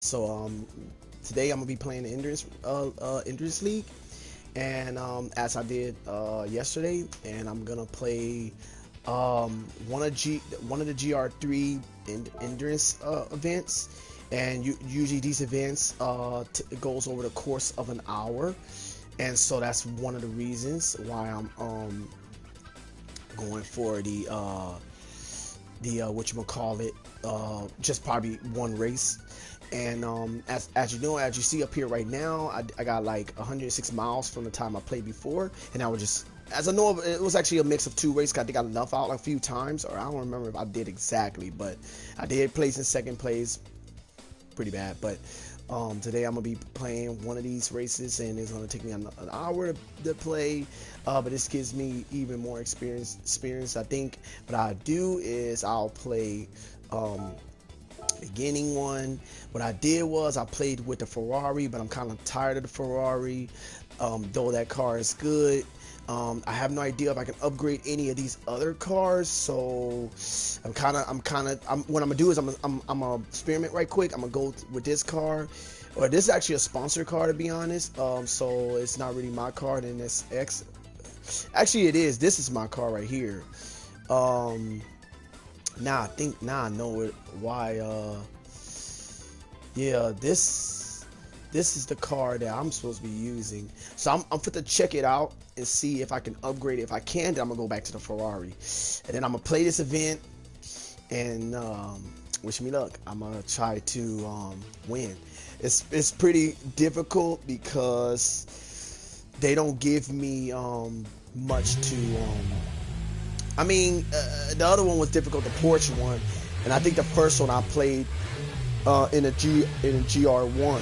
So today I'm gonna be playing the Endurance League, and as I did yesterday, and I'm gonna play one of the GR3 endurance events, and usually these events it goes over the course of an hour, and so that's one of the reasons why I'm going for the what you gonna call it, just probably one race. And as you know, as you see up here right now, I got like 106 miles from the time I played before, and I was just, as I know, it was actually a mix of two races. I think I left out like a few times, or I don't remember if I did exactly, but I did place in second place, pretty bad. But today I'm gonna be playing one of these races, and it's gonna take me an hour to play. But this gives me even more experience. I think what I do is I'll play beginning one. What I did was I played with the Ferrari, but I'm kind of tired of the Ferrari, though that car is good. I have no idea if I can upgrade any of these other cars, so what I'm gonna do is I'm gonna experiment right quick. I'm gonna go with this car, or this is actually a sponsor car, to be honest. So it's not really my car. And this X, actually it is. This is my car right here. Now I know why. Yeah, this is the car that I'm supposed to be using. So I'm fit to check it out and see if I can upgrade it. If I can, then I'm gonna go back to the Ferrari, and then I'm gonna play this event and wish me luck. I'm gonna try to win. It's pretty difficult because they don't give me much to. I mean, the other one was difficult, the Porsche one, and I think the first one I played in a GR1.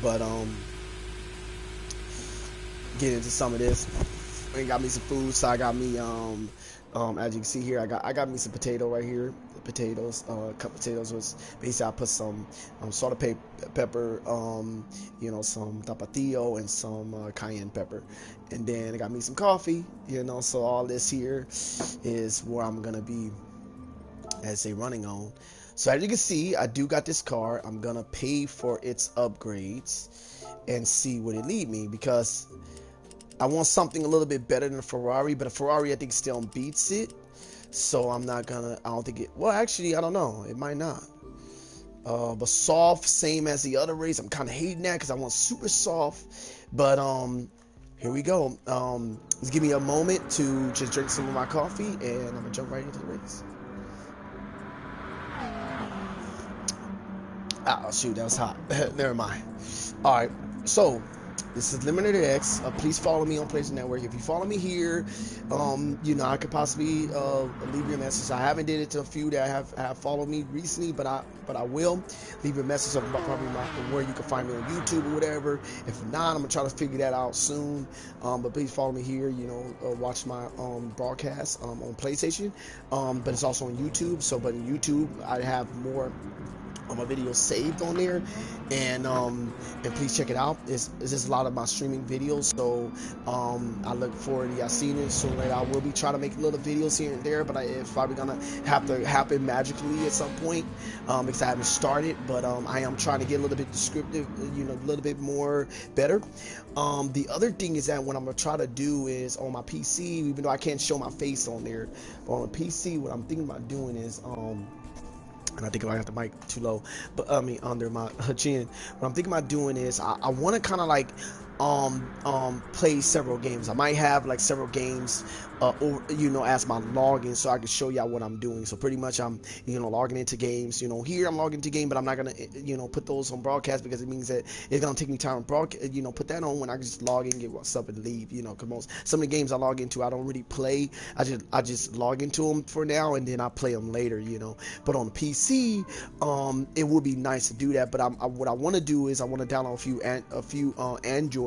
But get into some of this. I got me some food, so I got me as you can see here, I got me some potato right here. Potatoes, cut potatoes was basically I put some salt and pepper, some tapatio and some cayenne pepper, and then I got me some coffee. So all this here is where I'm gonna be, as they running on. So as you can see, I do got this car. I'm gonna pay for its upgrades and see what it lead me, because I want something a little bit better than a Ferrari, but a Ferrari I think still beats it. So I don't think it, well actually I don't know, it might not. But soft, same as the other race. I'm kind of hating that because I want super soft. But here we go. Just give me a moment to just drink some of my coffee, and I'm gonna jump right into the race. Oh shoot, that was hot. Never mind. All right, so this is EliminaterX. Please follow me on PlayStation Network. If you follow me here, I could possibly leave you a message. I haven't did it to a few that have followed me recently, but I will leave you a message of probably where you can find me on YouTube or whatever. If not, I'm gonna try to figure that out soon. But please follow me here. Watch my broadcast on PlayStation, but it's also on YouTube. But in YouTube, I have more my videos saved on there, and please check it out. It's just a lot of my streaming videos, so I look forward to y'all seeing it soon. I will be trying to make little videos here and there, but it's probably gonna have to happen magically at some point, because I haven't started. But I am trying to get a little bit descriptive, a little bit more better. The other thing is that what I'm gonna try to do is on my PC, even though I can't show my face on there, but on the PC, what I'm thinking about doing is and I think I got the mic too low, but I mean under my chin. What I'm thinking about doing is I want to kind of like play several games. I might have like several games as my login, so I can show y'all what I'm doing. So pretty much I'm logging into games. Here I'm logging into game, but I'm not gonna put those on broadcast, because it means that it's gonna take me time to broadcast, put that on when I can just log in, get what's up, and leave. Because some of the games I log into I don't really play. I just log into them for now, and then I play them later. But on the PC, it would be nice to do that. But what I want to do is I want to download a few Android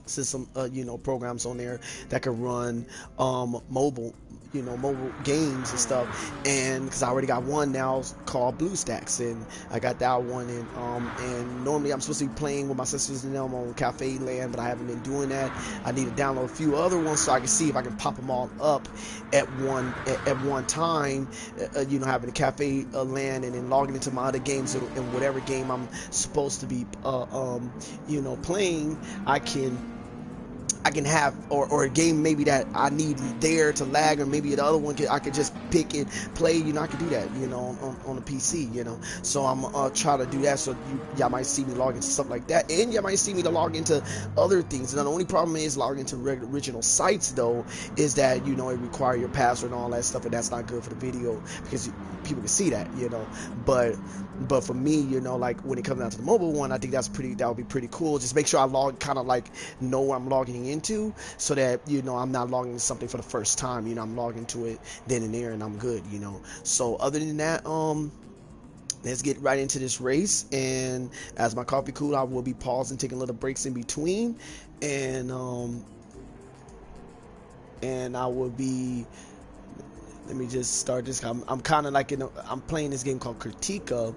system programs on there that can run mobile mobile games and stuff, and because I already got one now called BlueStacks, and I got that one, and normally I'm supposed to be playing with my sisters and them on Cafe Land, but I haven't been doing that. I need to download a few other ones so I can see if I can pop them all up at one time, having a Cafe Land and then logging into my other games, and whatever game I'm supposed to be playing, I can have, or a game maybe that I need there to lag, or maybe the other one I could just pick and play. I could do that, on the PC, So I'm try to do that. So y'all might see me log into stuff like that, and y'all might see me to log into other things. And the only problem is logging into original sites, though, is that it require your password and all that stuff, and that's not good for the video because people can see that, But for me, like when it comes down to the mobile one, I think that would be pretty cool. Just make sure I kind of like know what I'm logging into, so that I'm not logging into something for the first time. I'm logging to it then and there, and I'm good. So other than that, let's get right into this race. And as my coffee cool, I will be pausing, taking little breaks in between, and I will be. Let me just start this. I'm kind of like I'm playing this game called Critica,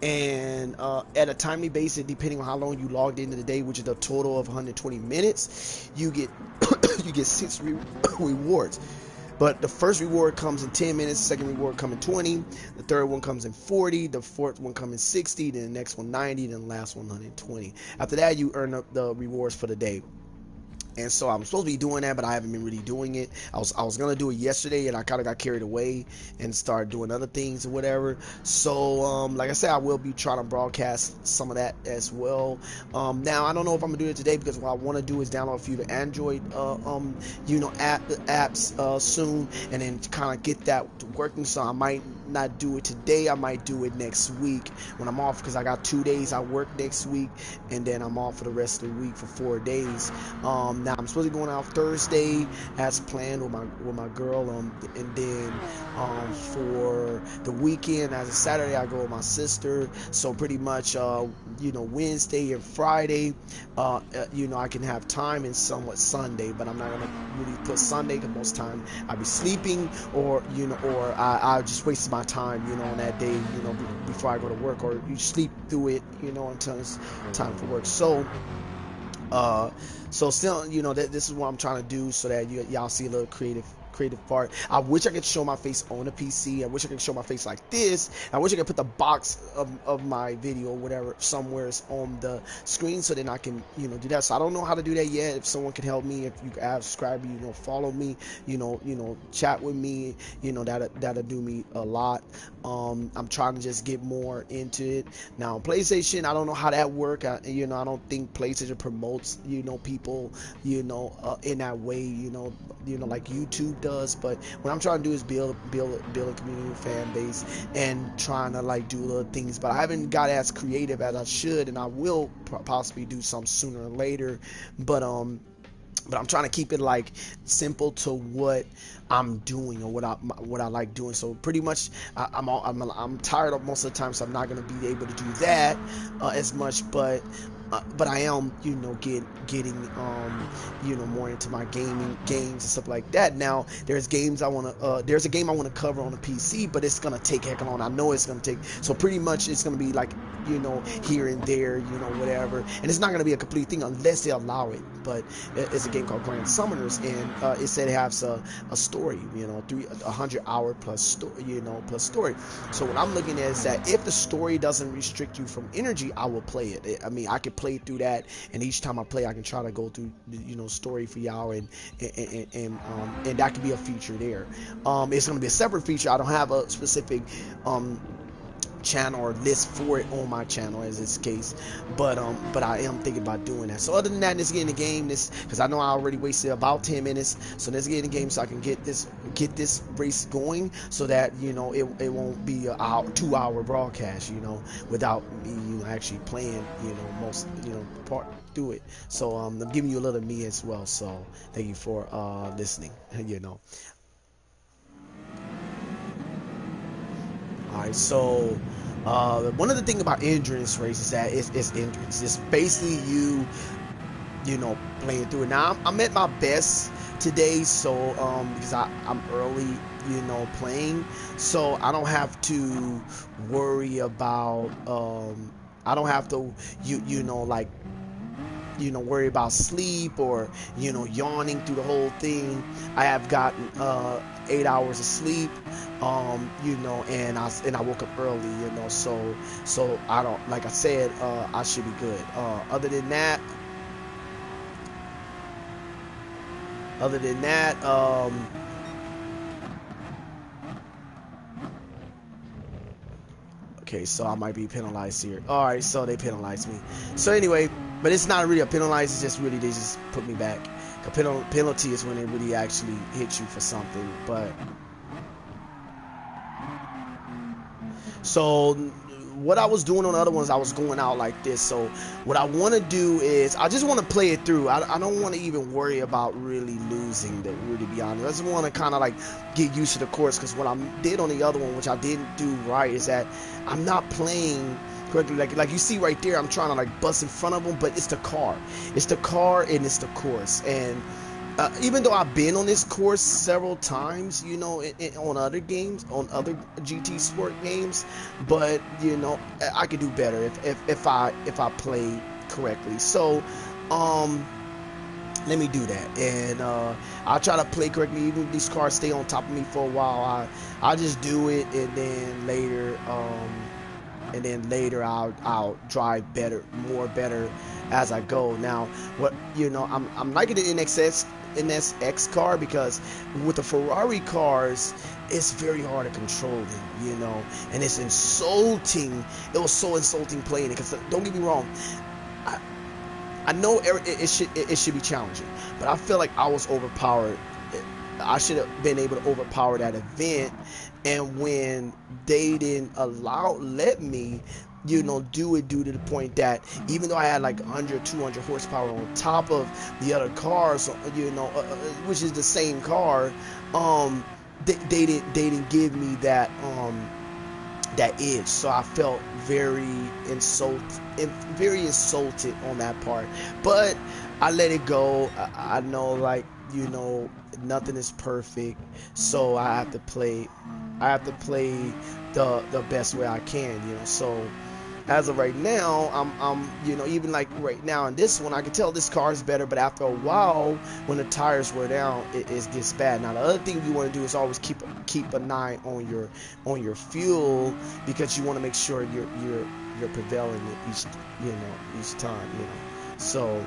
and at a timely basis, depending on how long you logged into the day, which is a total of 120 minutes, you get you get 6 rewards. But the first reward comes in 10 minutes, the second reward comes in 20, the third one comes in 40, the fourth one comes in 60, then the next one 90, then the last one 120. After that, you earn up the rewards for the day. And so I'm supposed to be doing that, but I haven't been really doing it. I was gonna do it yesterday, and I kind of got carried away and started doing other things or whatever. So like I said, I will be trying to broadcast some of that as well. Now I don't know if I'm gonna do it today, because what I want to do is download a few of the Android apps soon, and then kind of get that working. So I might not do it today. I might do it next week when I'm off, because I got 2 days I work next week, and then I'm off for the rest of the week for 4 days. Now I'm supposed to be going out Thursday as planned with my girl, and then for the weekend as a Saturday I go with my sister. So pretty much Wednesday and Friday I can have time, and somewhat Sunday, but I'm not gonna really put Sunday, because most time I'll be sleeping, or I just wasted my time on that day before I go to work, or you sleep through it until it's time for work. So still, this is what I'm trying to do, so that y'all see a little creative part. I wish I could show my face on a PC. I wish I could show my face like this. I wish I could put the box of my video or whatever somewhere on the screen, so then I can do that. So I don't know how to do that yet. If someone can help me, if you can subscribe, follow me, chat with me, that'll do me a lot. I'm trying to just get more into it. Now PlayStation, I don't know how that work. I don't think PlayStation promotes people in that way, like YouTube does. But what I'm trying to do is build a community, fan base, and trying to like do little things. But I haven't got as creative as I should, and I will possibly do some sooner or later. But I'm trying to keep it like simple to what I'm doing, or what I like doing. So pretty much I'm tired of most of the time, so I'm not gonna be able to do that as much. But I am getting more into my games and stuff like that. Now there's a game I want to cover on the PC, but it's gonna take heck long. I know it's gonna take, so pretty much it's gonna be like here and there, whatever, and it's not gonna be a complete thing unless they allow it. But it's a game called Grand Summoners, and it said it has a story, 100-hour plus story. So what I'm looking at is that if the story doesn't restrict you from energy, I will play it. I mean, I could play through that, and each time I play, I can try to go through story for y'all, and that could be a feature there. It's going to be a separate feature. I don't have a specific channel or list for it on my channel as this case, but I am thinking about doing that. So other than that, let's get in the game, because I know I already wasted about 10 minutes. So let's get in the game so I can get this race going, so that it won't be a 2-hour broadcast without me actually playing most part through it. So I'm giving you a little of me as well, so thank you for listening. Alright, so one of the things about endurance races is that it's endurance. It's basically playing through it. Now I'm at my best today, so because I'm early, playing, so I don't have to worry about I don't have to like worry about sleep or yawning through the whole thing. I have gotten 8 hours of sleep, and I woke up early, so I don't, like I said, I should be good. Other than that, okay, so I might be penalized here. All right, so they penalized me. So anyway, but it's not really a penalize. It's just really they just put me back. A penalty is when they really actually hit you for something. But so what I was doing on the other ones, I was going out like this. So what I want to do is I just want to play it through. I don't want to even worry about really losing, to really be honest. I just want to kind of like get used to the course, because what I did on the other one, which I didn't do right, is that I'm not playing correctly. Like you see right there, I'm trying to like bust in front of them, but it's the car and it's the course. And even though I've been on this course several times, on other games, on other GT Sport games, but I could do better if I play correctly. So, let me do that, and I'll try to play correctly. Even if these cars stay on top of me for a while, I'll just do it, and then later I'll drive better as I go. Now, what I'm liking the NSX car, because with the Ferrari cars, it's very hard to control them, and it's insulting. It was so insulting playing it, because don't get me wrong, I know it should be challenging, but I feel like I was overpowered. I should have been able to overpower that event, and when they didn't let me do it, due to the point that even though I had like 100 200 horsepower on top of the other cars, which is the same car, they didn't give me that edge. So I felt very insulted on that part, but I let it go. I know, like, nothing is perfect, so I have to play the best way I can, so as of right now, I'm even like right now in this one, I can tell this car is better, but after a while, when the tires wear down, it gets bad. Now, the other thing you want to do is always keep an eye on your fuel, because you want to make sure you're prevailing each time, So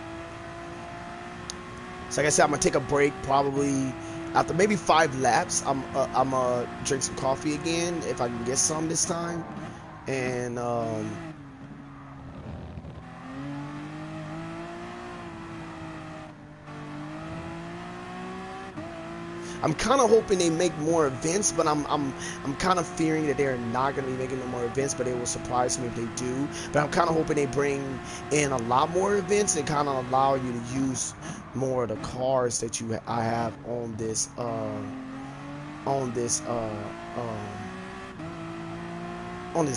like I said, I'm gonna take a break probably after maybe 5 laps. I'm gonna drink some coffee again if I can get some this time, and I'm kind of hoping they make more events, but I'm kind of fearing that they're not going to be making no more events, but it will surprise me if they do. But I'm kind of hoping they bring in a lot more events and kind of allow you to use more of the cars that I have on this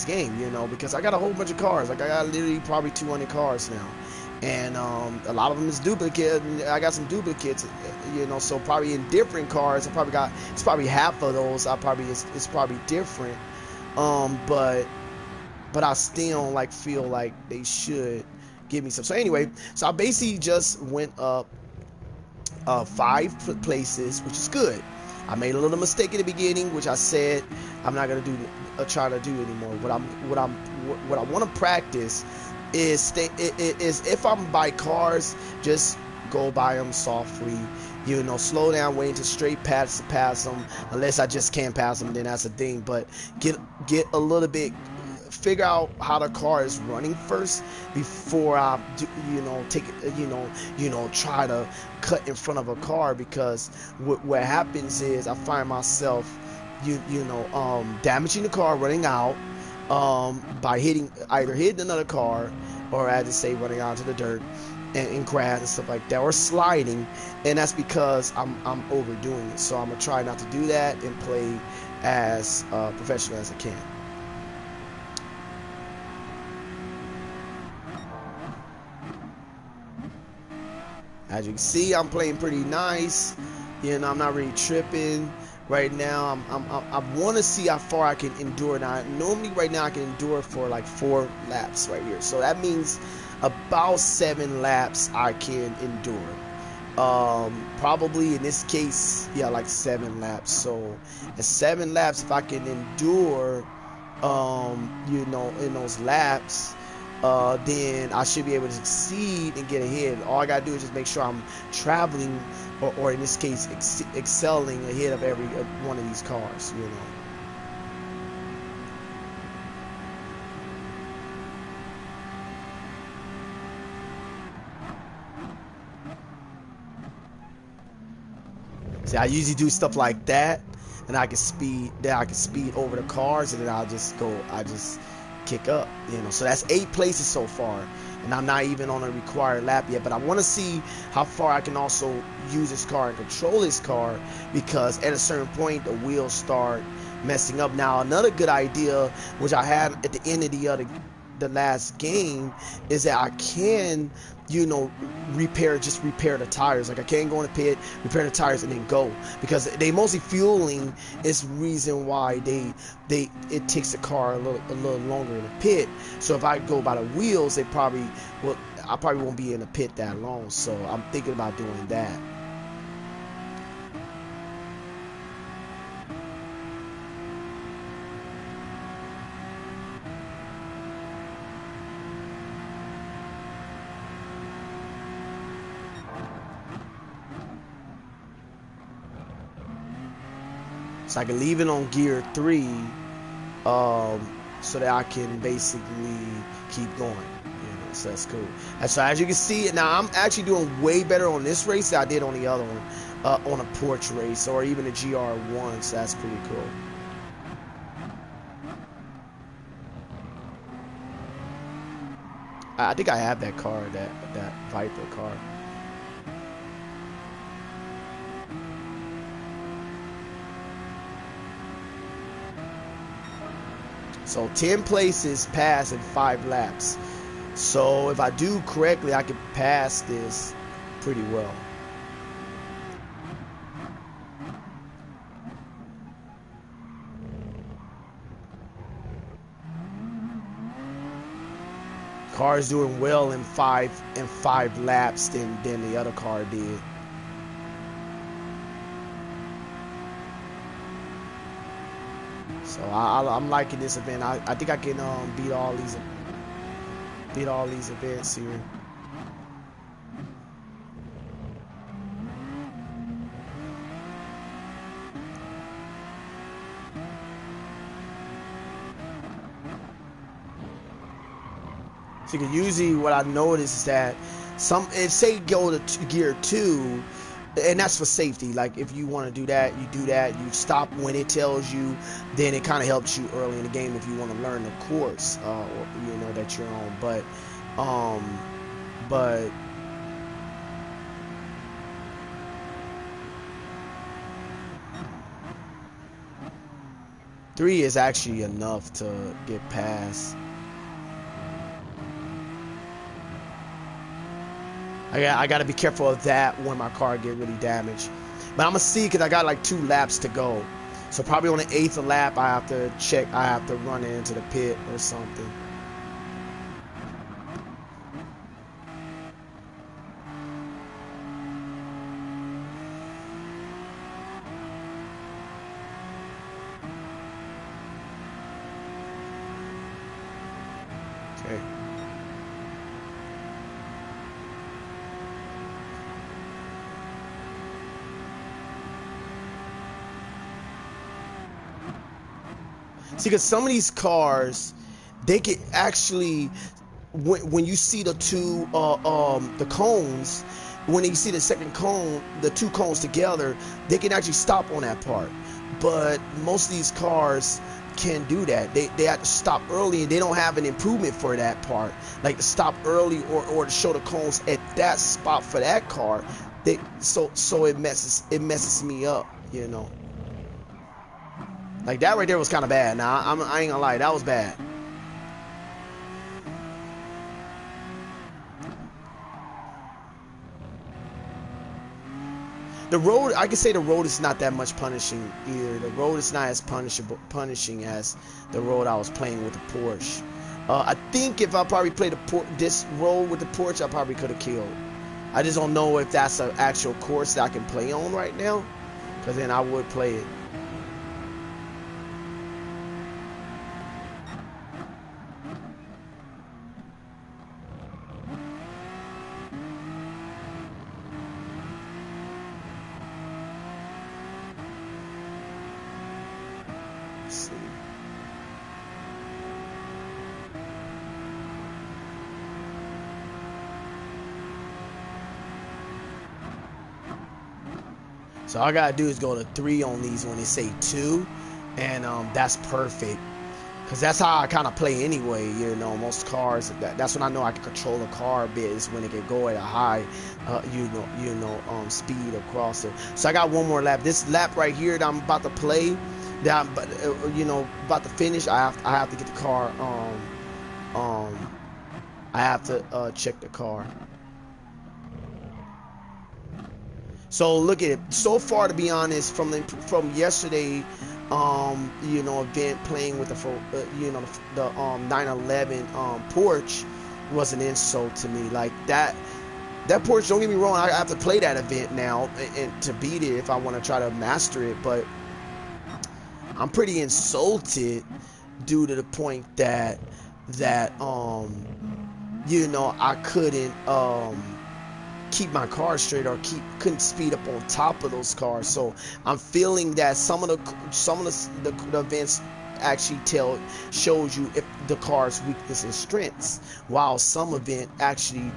game, because I got a whole bunch of cars. Like, I got literally probably 200 cars now, and a lot of them is duplicate. I got some duplicates, so probably in different cars. It's probably half of those. It's probably different, but I still like feel like they should give me some. So anyway, so I basically just went up 5 places, which is good. I made a little mistake in the beginning, which I said I'm not gonna try to do anymore. What I want to practice is if I'm by cars, just go by them softly. Slow down, wait until straight pass them. Unless I just can't pass them, then that's the thing. But get a little bit. Figure out how the car is running first before I do, try to cut in front of a car, because what happens is I find myself damaging the car, running out, by either hitting another car, or as I say, running out to the dirt and grass and stuff like that, or sliding, and that's because I'm overdoing it. So I'm gonna try not to do that and play as professional as I can. As you can see, I'm playing pretty nice. You know, I'm not really tripping right now. I want to see how far I can endure. Now, normally right now I can endure for like 4 laps right here. So that means about 7 laps I can endure. Probably in this case, yeah, like 7 laps. So at 7 laps, if I can endure, you know, in those laps, then I should be able to succeed and get ahead. All I gotta do is just make sure I'm traveling, or in this case, excelling ahead of every one of these cars, you know. See, I usually do stuff like that, and I can speed. Then I can speed over the cars, and then I just kick up, you know. So that's 8 places so far, and I'm not even on a required lap yet. But I want to see how far I can also use this car and control this car, because at a certain point the wheels start messing up. Now, another good idea, which I had at the end of the last game, is that I can, you know, repair the tires. Like I can go in the pit, repair the tires, and then go, because they mostly fueling is the reason why it takes the car a little longer in the pit. So if I go by the wheels, I probably won't be in the pit that long. So I'm thinking about doing that. So I can leave it on gear 3, so that I can basically keep going. You know, so that's cool. And so as you can see, now I'm actually doing way better on this race than I did on the other one, on a porch race or even a GR1. So that's pretty cool. I think I have that car, that Viper car. So 10 places pass in 5 laps. So if I do correctly, I can pass this pretty well. Car's doing well in five laps than the other car did. So I'm liking this event. I think I can beat all these events here. So usually what I notice is that if say go to gear 2, and that's for safety. Like if you want to do that, you stop when it tells you. Then it kind of helps you early in the game if you want to learn the course, or, you know, that you're on. But 3 is actually enough to get past. I gotta be careful of that when my car get really damaged. But I'm gonna see, because I got like 2 laps to go. So probably on the 8th lap, I have to check. I have to run it into the pit or something. Okay. See, because some of these cars, they can actually, when you see the cones, when you see the second cone, the 2 cones together, they can actually stop on that part. But most of these cars can't do that. They have to stop early, and they don't have an improvement for that part, like to stop early or to show the cones at that spot for that car. So it messes me up, you know. Like that right there was kind of bad. Now I ain't gonna lie, that was bad. The road, I can say the road is not that much punishing either. The road is not as punishing as the road I was playing with the Porsche. I think if I probably played this road with the Porsche, I probably could have killed. I just don't know if that's an actual course that I can play on right now, because then I would play it. Let's see. So all I gotta do is go to 3 on these when they say 2, and that's perfect, because that's how I kind of play anyway. You know, most cars, that's when I know I can control a car a bit, is when it can go at a high speed across it. So I got one more lap. This lap right here that I'm about to play, that I'm about to finish, I have to get the car. I have to check the car. So look at it. So far, to be honest, from yesterday, event playing with the 911 Porsche was an insult to me. Like that Porsche. Don't get me wrong. I have to play that event now and to beat it if I want to try to master it. But I'm pretty insulted due to the point that I couldn't keep my car straight, or couldn't speed up on top of those cars. So I'm feeling that some of the events actually shows you if the car's weakness and strengths, while some event actually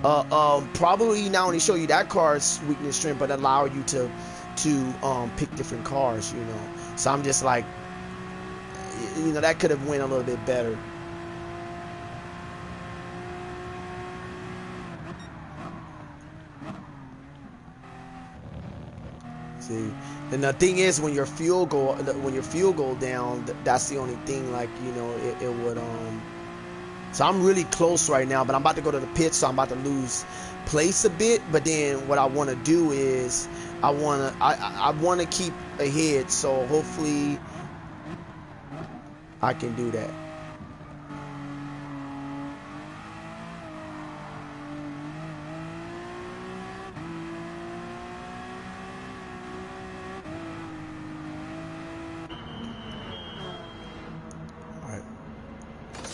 probably not only show you that car's weakness and strength, but allow you to pick different cars. So I'm just like, that could have went a little bit better. See, and the thing is, when your fuel go down, that's the only thing. Like, it would So I'm really close right now, but I'm about to go to the pit, so I'm about to lose place a bit. But then what I want to do is I want to keep ahead, so hopefully I can do that.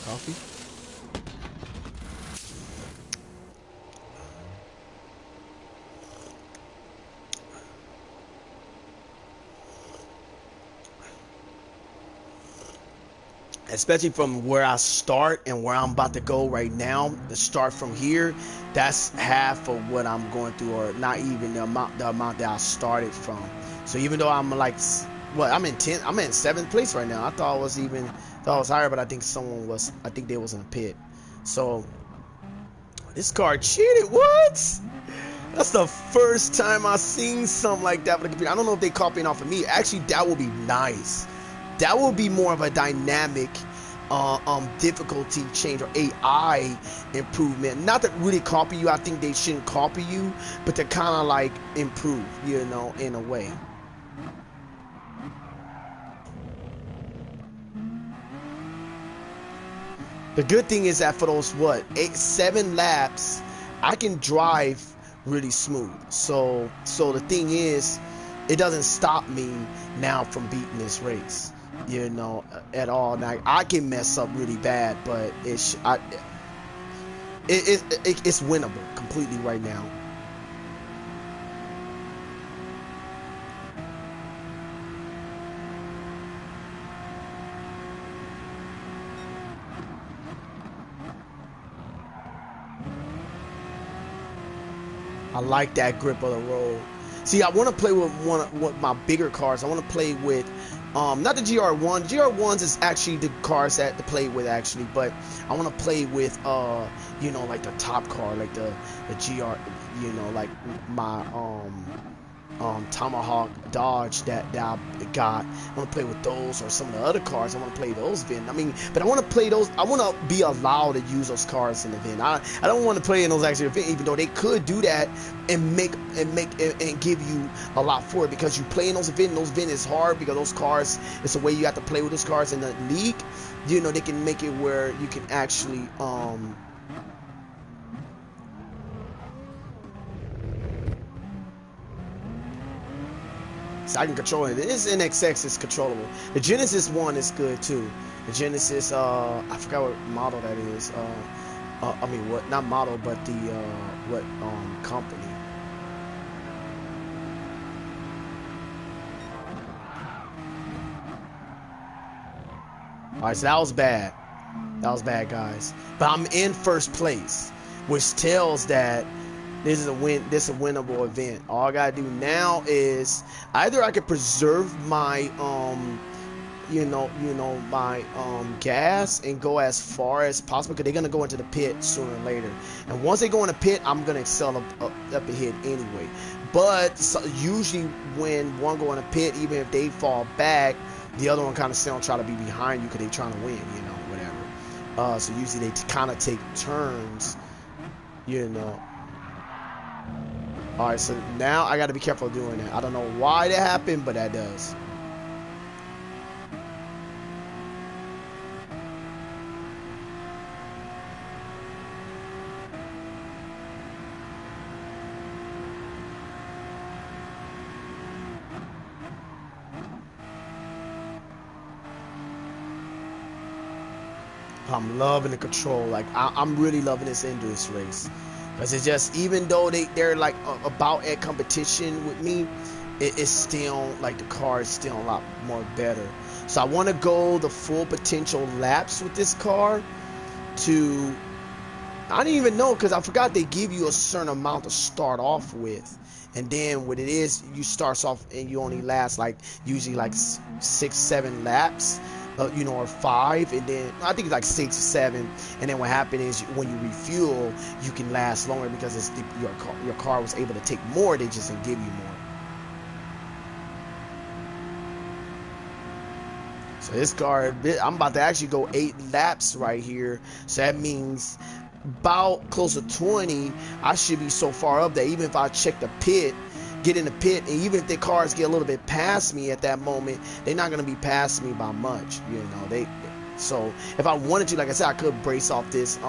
Coffee. Especially from where I start and where I'm about to go right now, to start from here, that's half of what I'm going through, or not even the amount that I started from. So even though I'm like, I'm in 7th place right now. I thought I was higher, but I think they was in a pit. So this car cheated. What? That's the first time I've seen something like that with a computer. I don't know if they copying off of me. Actually, that would be nice. That would be more of a dynamic difficulty change, or AI improvement. Not to really copy you. I think they shouldn't copy you, but to kind of like improve, in a way. The good thing is that for those 7 laps, I can drive really smooth. So the thing is, it doesn't stop me now from beating this race, at all. Now I can mess up really bad, but it's winnable completely right now. I like that grip of the road. See, I want to play with one my bigger cars. I want to play with, not the GR1. GR1s is actually the cars that to play with actually, but I want to play with, like the top car, like the GR, like my Tomahawk Dodge that I got. I want to play with those or some of the other cars. I want to play those event. I mean, but I want to play those. I want to be allowed to use those cars in the event. I don't want to play in those actual event, even though they could do that and give you a lot for it, because you play in those events. Those events is hard because those cars. It's the way you have to play with those cars in the league. You know, they can make it where you can actually so I can control it. This NXX is controllable. The Genesis one is good too. The Genesis, I forgot what model that is. I mean, what, not model, but the what company. All right, so that was bad. That was bad, guys. But I'm in first place, which tells that this is a win. This is a winnable event. All I gotta do now is either I could preserve my my gas and go as far as possible, because they're gonna go into the pit sooner or later. And once they go in the pit, I'm gonna excel up ahead anyway. But so, usually when one go in the pit, even if they fall back, the other one kind of still try to be behind you because they're trying to win, you know, whatever. So usually they kind of take turns, you know. All right, so now I got to be careful doing that. I don't know why that happened, but that does. I'm loving the control. Like I'm really loving this endurance race, because it's just, even though they're like about at competition with me, it's still like the car is still a lot more better. So I want to go the full potential laps with this car. To I didn't even know, because I forgot they give you a certain amount to start off with, and then what it is, you starts off and you only last like usually like 6-7 laps. You know, or 5, and then I think it's like 6 or 7, and then what happened is when you refuel, you can last longer, because it's your car was able to take more. They just didn't give you more. So this car, I'm about to actually go 8 laps right here. So that means about close to 20. I should be so far up that even if I check the pit, get in the pit, and even if the cars get a little bit past me at that moment, they're not going to be past me by much, you know. So if I wanted to, like I said, I could brace off this you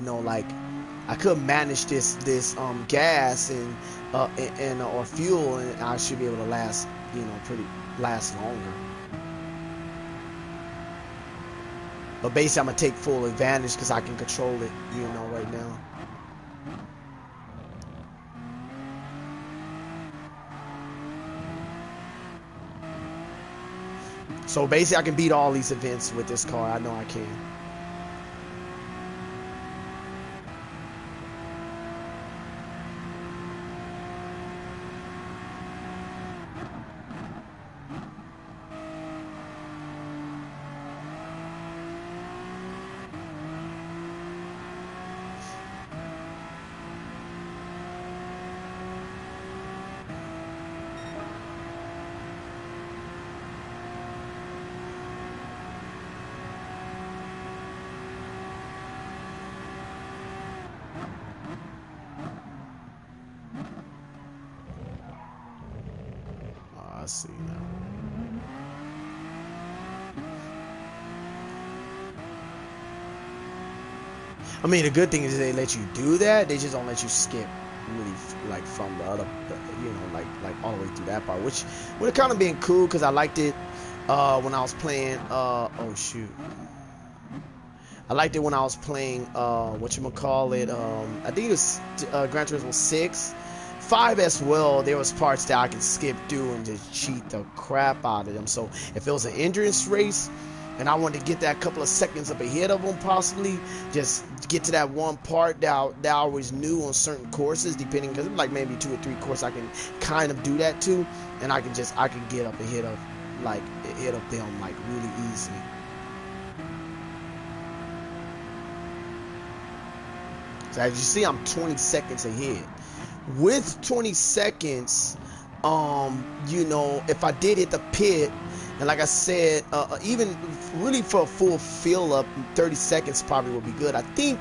know, like I could manage this gas and or fuel, and I should be able to last, you know, last longer. But basically I'm gonna take full advantage because I can control it, you know, right now. So basically, I can beat all these events with this car. I know I can. I see now. I mean, the good thing is they let you do that. They just don't let you skip really, like, from the other, you know, like all the way through that part, which would have kind of been cool, because I liked it when I was playing. Oh shoot. I liked it when I was playing whatchamacallit, I think it was Gran Turismo 6. 5 as well. There was parts that I could skip through and just cheat the crap out of them. So if it was an endurance race and I wanted to get that couple of seconds up ahead of them, possibly just get to that one part that I always knew on certain courses, depending, because like maybe 2 or 3 courses I can kind of do that too, and I can get up ahead of them like really easy. So as you see, I'm 20 seconds ahead, with 20 seconds, you know, if I did hit the pit, and like I said, even really for a full fill up, 30 seconds probably would be good. I think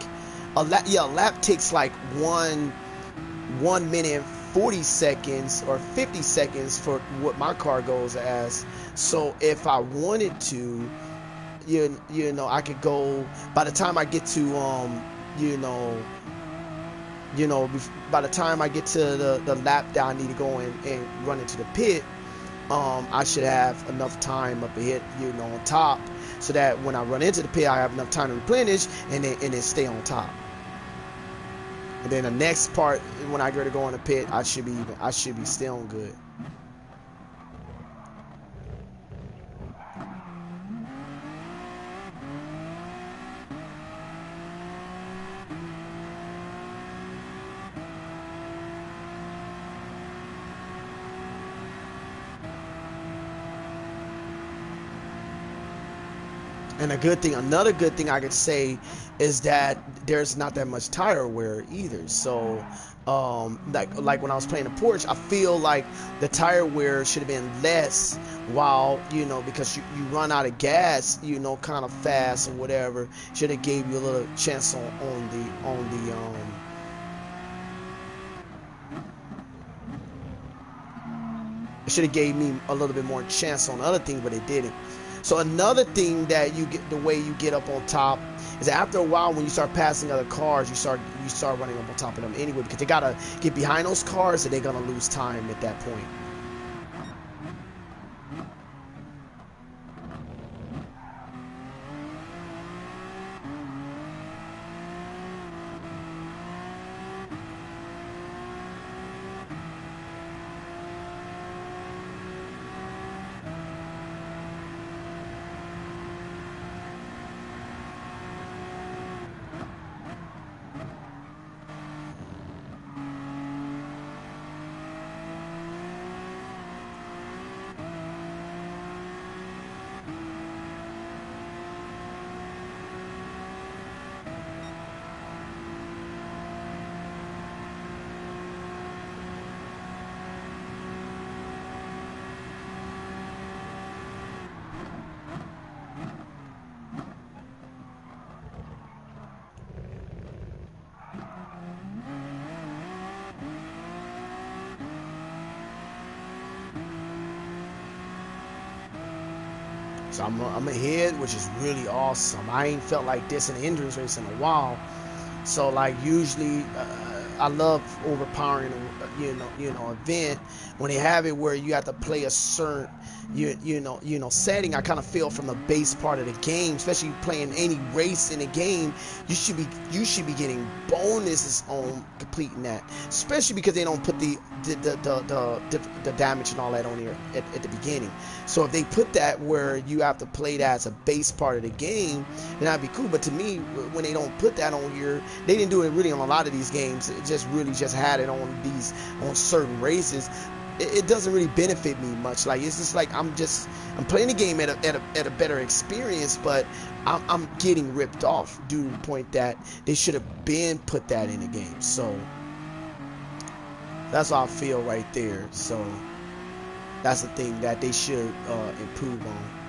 a lap takes like 1 minute and 40 seconds or 50 seconds for what my car goes as. So if I wanted to, you know, I could go by the time I get to you know by the time I get to the lap that I need to go and run into the pit, I should have enough time up ahead, you know, on top, so that when I run into the pit, I have enough time to replenish and then stay on top. And then the next part, when I go to go in the pit, I should be still good. And another good thing I could say is that there's not that much tire wear either. So, like when I was playing the Porsche, I feel like the tire wear should have been less, while, you know, because you run out of gas, you know, kind of fast or whatever. Should have gave you a little chance on the it should have gave me a little bit more chance on other things, but it didn't. So another thing that you get, the way you get up on top, is after a while when you start passing other cars, you start running up on top of them anyway, because they gotta get behind those cars and they're gonna lose time at that point. So I'm ahead, which is really awesome. I ain't felt like this in an endurance race in a while. So like usually, I love overpowering, you know, event when they have it where you have to play a certain, you know setting. I kind of feel from the base part of the game, especially playing any race in the game, you should be getting bonuses on completing that, especially because they don't put the damage and all that on here at the beginning. So if they put that where you have to play that as a base part of the game, then that'd be cool. But to me, when they don't put that on here, they didn't do it really on a lot of these games. It just really just had it on certain races. It doesn't really benefit me much. Like, it's just like I'm playing the game at a better experience, but I'm getting ripped off due to the point that they should have been put that in the game. So that's how I feel right there. So that's the thing that they should improve on.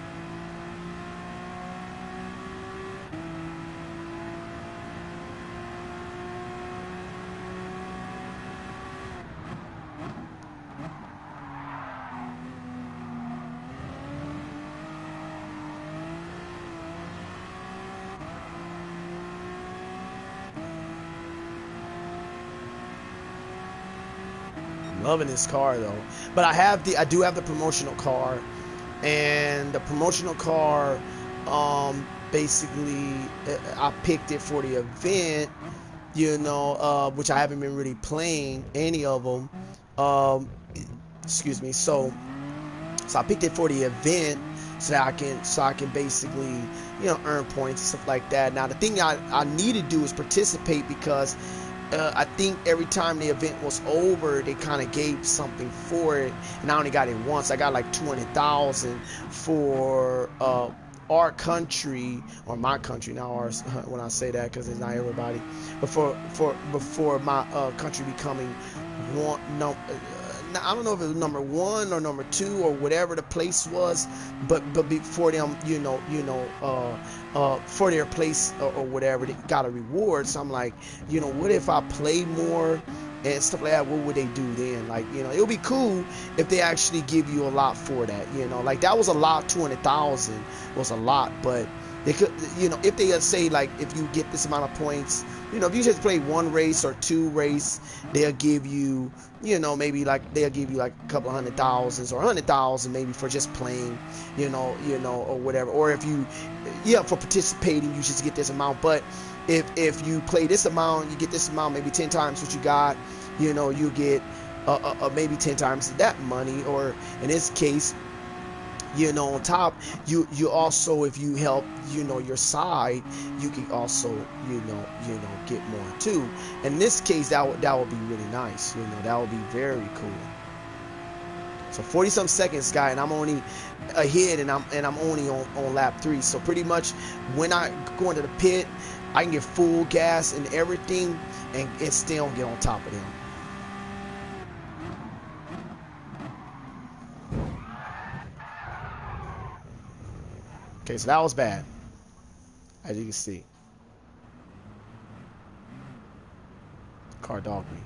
Loving this car though, but I do have the promotional car, and the promotional car, basically, I picked it for the event, you know, which I haven't been really playing any of them. Excuse me. So I picked it for the event so that I can basically, you know, earn points and stuff like that. Now the thing I need to do is participate, because I think every time the event was over, they kind of gave something for it, and I only got it once. I got like 200,000 for our country, or my country, not ours when I say that, because it's not everybody, but for before my country becoming one, no, I don't know if it was number 1 or number 2 or whatever the place was, but before them, for their place or whatever, they got a reward. So I'm like, what if I play more and stuff like that? What would they do then? Like, it would be cool if they actually give you a lot for that. Like that was a lot. 200,000 was a lot, but they could, if they say like if you get this amount of points, if you just play 1 race or 2 race, they'll give you, maybe like they'll give you like a couple of 100,000s or 100,000 maybe for just playing, or whatever. Or if you, for participating, you just get this amount. But if you play this amount, you get this amount, maybe 10 times what you got, you get maybe 10 times that money. Or in this case, on top, you also, if you help, your side, you can also, get more too. In this case, that would be really nice. That would be very cool. So 40 some seconds, guy, and I'm only ahead, and I'm only on lap 3. So pretty much when I go into the pit, I can get full gas and everything, and still get on top of them. Okay, so that was bad, as you can see. Car dogged me.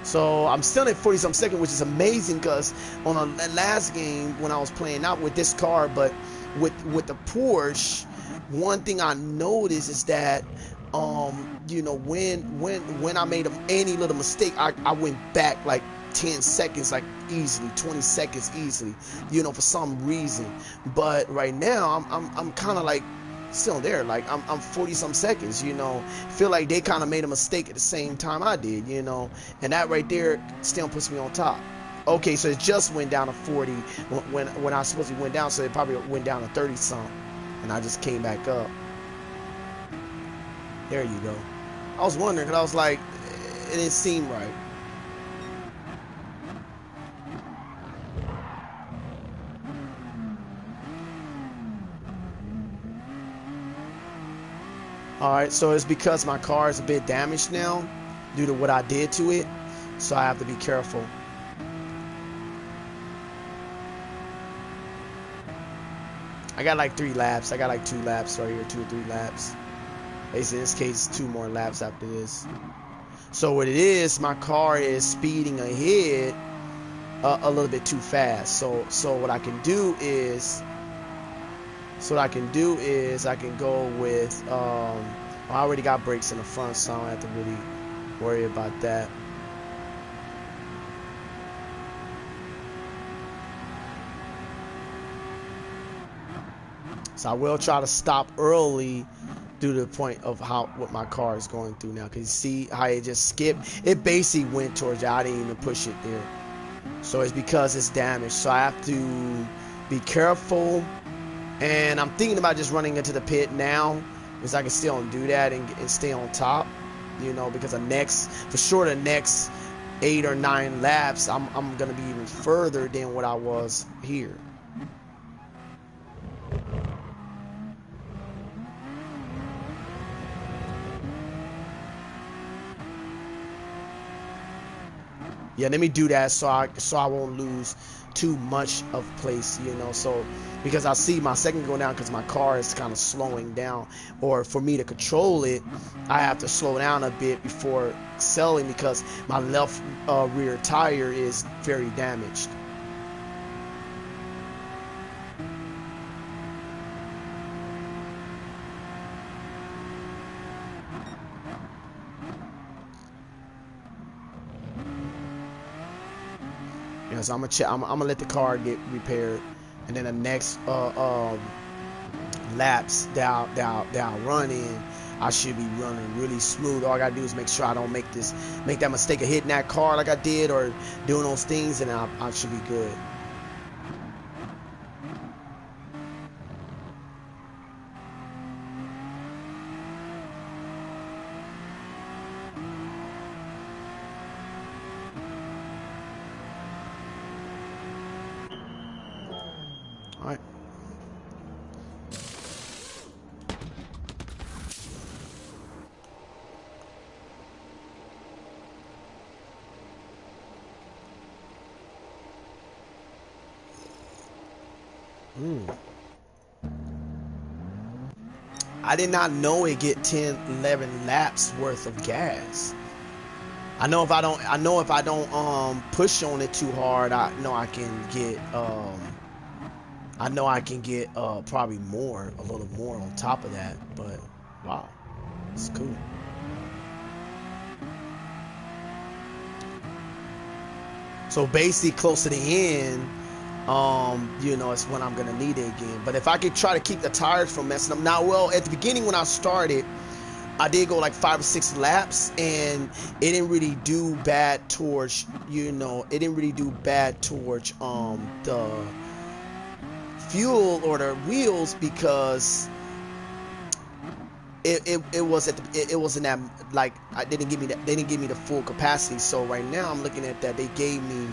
So I'm still at 40 some seconds, which is amazing, because on the last game when I was playing, not with this car, but with the Porsche, one thing I noticed is that when I made any little mistake, I went back like 10 seconds, like easily, 20 seconds easily, for some reason. But right now I'm kind of like still there, like I'm 40 some seconds, feel like they kind of made a mistake at the same time I did, and that right there still puts me on top. Okay, so it just went down to 40 when I supposedly went down, so it probably went down to 30 some, and I just came back up. There you go. I was wondering, because I was like, it didn't seem right. Alright, so it's because my car is a bit damaged now due to what I did to it, so I have to be careful. I got like 3 laps. I got like 2 laps right here, 2 or 3 laps. In this case, 2 more laps after this. So what it is, my car is speeding ahead a little bit too fast. So what I can do is, I can go with, I already got brakes in the front, so I don't have to really worry about that. So I will try to stop early due to the point of what my car is going through now. Because you see how it just skipped? It basically went towards it. I didn't even push it there. So it's because it's damaged. So I have to be careful. And I'm thinking about just running into the pit now, because I can still do that and stay on top. Because the next 8 or 9 laps, I'm going to be even further than what I was here. Yeah, let me do that so I won't lose too much of place, so because I see my second going down because my car is kind of slowing down, or for me to control it, I have to slow down a bit before accelerating because my left rear tire is very damaged. So I'm gonna let the car get repaired, and then the next laps that I'll run in, I should be running really smooth. All I gotta do is make sure I don't make that mistake of hitting that car like I did, or doing those things, and I should be good. Mm. I did not know it get 10, 11 laps worth of gas. I know if I don't push on it too hard, I know I can get probably more, a little more on top of that. But wow, it's cool. So basically, close to the end, you know, it's when I'm gonna need it again. But if I could try to keep the tires from messing up. Now, well, at the beginning when I started, I did go like 5 or 6 laps, and it didn't really do bad towards, you know, it didn't really do bad towards the fuel or the wheels, because it was at the, it wasn't that, like, I didn't give me that, they didn't give me the full capacity. So right now I'm looking at that they gave me,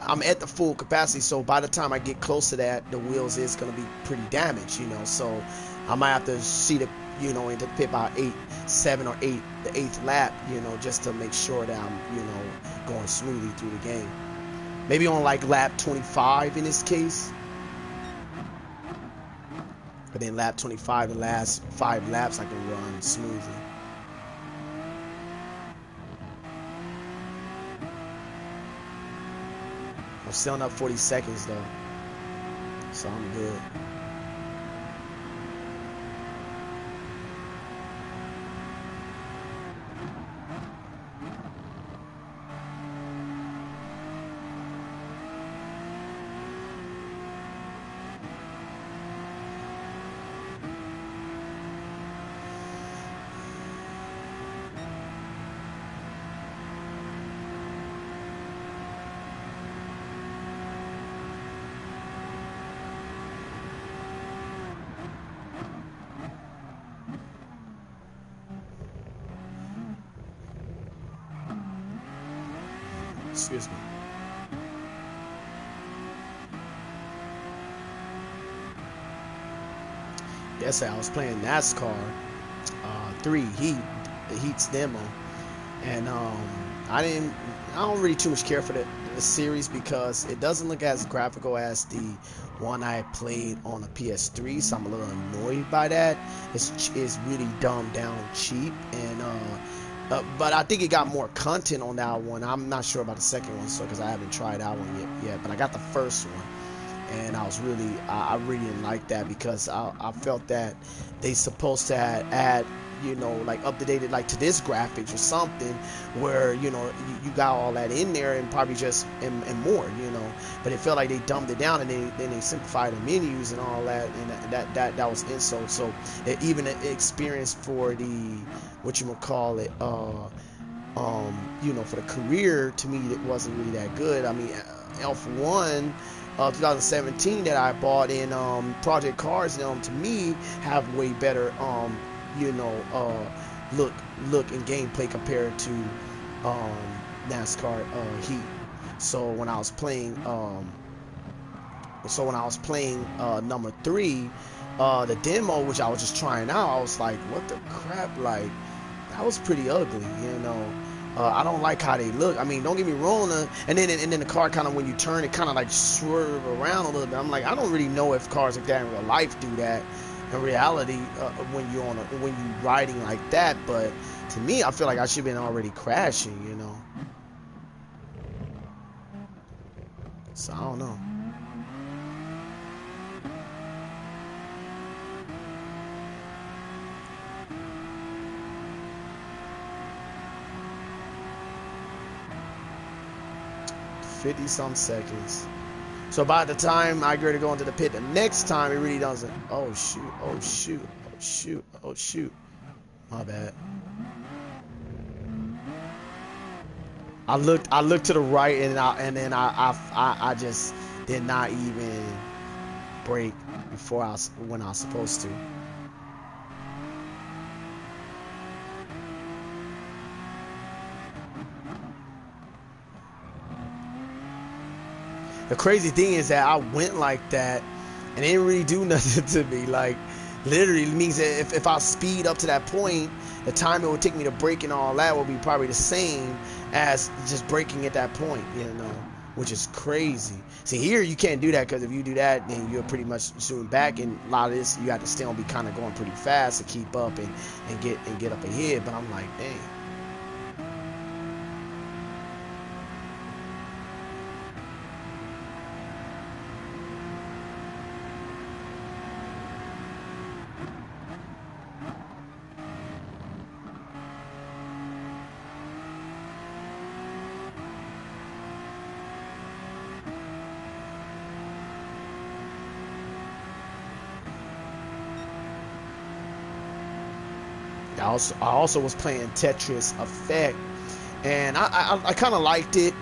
I'm at the full capacity, so by the time I get close to that, the wheels is going to be pretty damaged, you know. So I might have to see the, you know, into the pit by 8, 7 or 8, the 8th lap, you know, just to make sure that I'm, you know, going smoothly through the game. Maybe on like lap 25 in this case. But then lap 25, the last 5 laps, I can run smoothly. I'm still up 40 seconds though, so I'm good. Excuse me. Yesterday I was playing NASCAR 3 Heats demo, and I don't really too much care for the series because it doesn't look as graphical as the one I played on a PS3, so I'm a little annoyed by that. It's really dumbed down cheap, and but I think it got more content on that one. I'm not sure about the second one, so because I haven't tried that one yet. But I got the first one, and I was really, I really didn't like that because I felt that they supposed to add, you know, like updated like to this graphics or something, where, you know, you got all that in there and probably just and more, you know. But it felt like they dumbed it down, and then they simplified the menus and all that, and that was insult. So even an experience for the, what you would call it, you know, for the career, to me it wasn't really that good. I mean, F1 2017 that I bought in Project Cars, to me have way better you know, look and gameplay compared to NASCAR Heat. So when I was playing number 3, the demo, which I was just trying out, I was like, what the crap, like, that was pretty ugly, you know. I don't like how they look. I mean, don't get me wrong, and then the car kind of, when you turn, it kind of like swerve around a little bit. I'm like, I don't really know if cars like that in real life do that in reality, when you're riding like that. But to me, I feel like I should have been already crashing, you know. So I don't know. $50-some seconds. So by the time I get to go into the pit the next time, it really doesn't. Oh shoot! Oh shoot! Oh shoot! Oh shoot! My bad. I looked to the right, and then I just did not even brake before when I was supposed to. The crazy thing is that I went like that and it didn't really do nothing to me. Like, literally, it means that if I speed up to that point, the time it would take me to brake and all that will be probably the same as just braking at that point, you know. which is crazy. See, here you can't do that, because if you do that, then you're pretty much zoom back, and a lot of this you have to still be kind of going pretty fast to keep up and get up ahead. But I'm like, dang. I also was playing Tetris Effect, and I kind of liked it.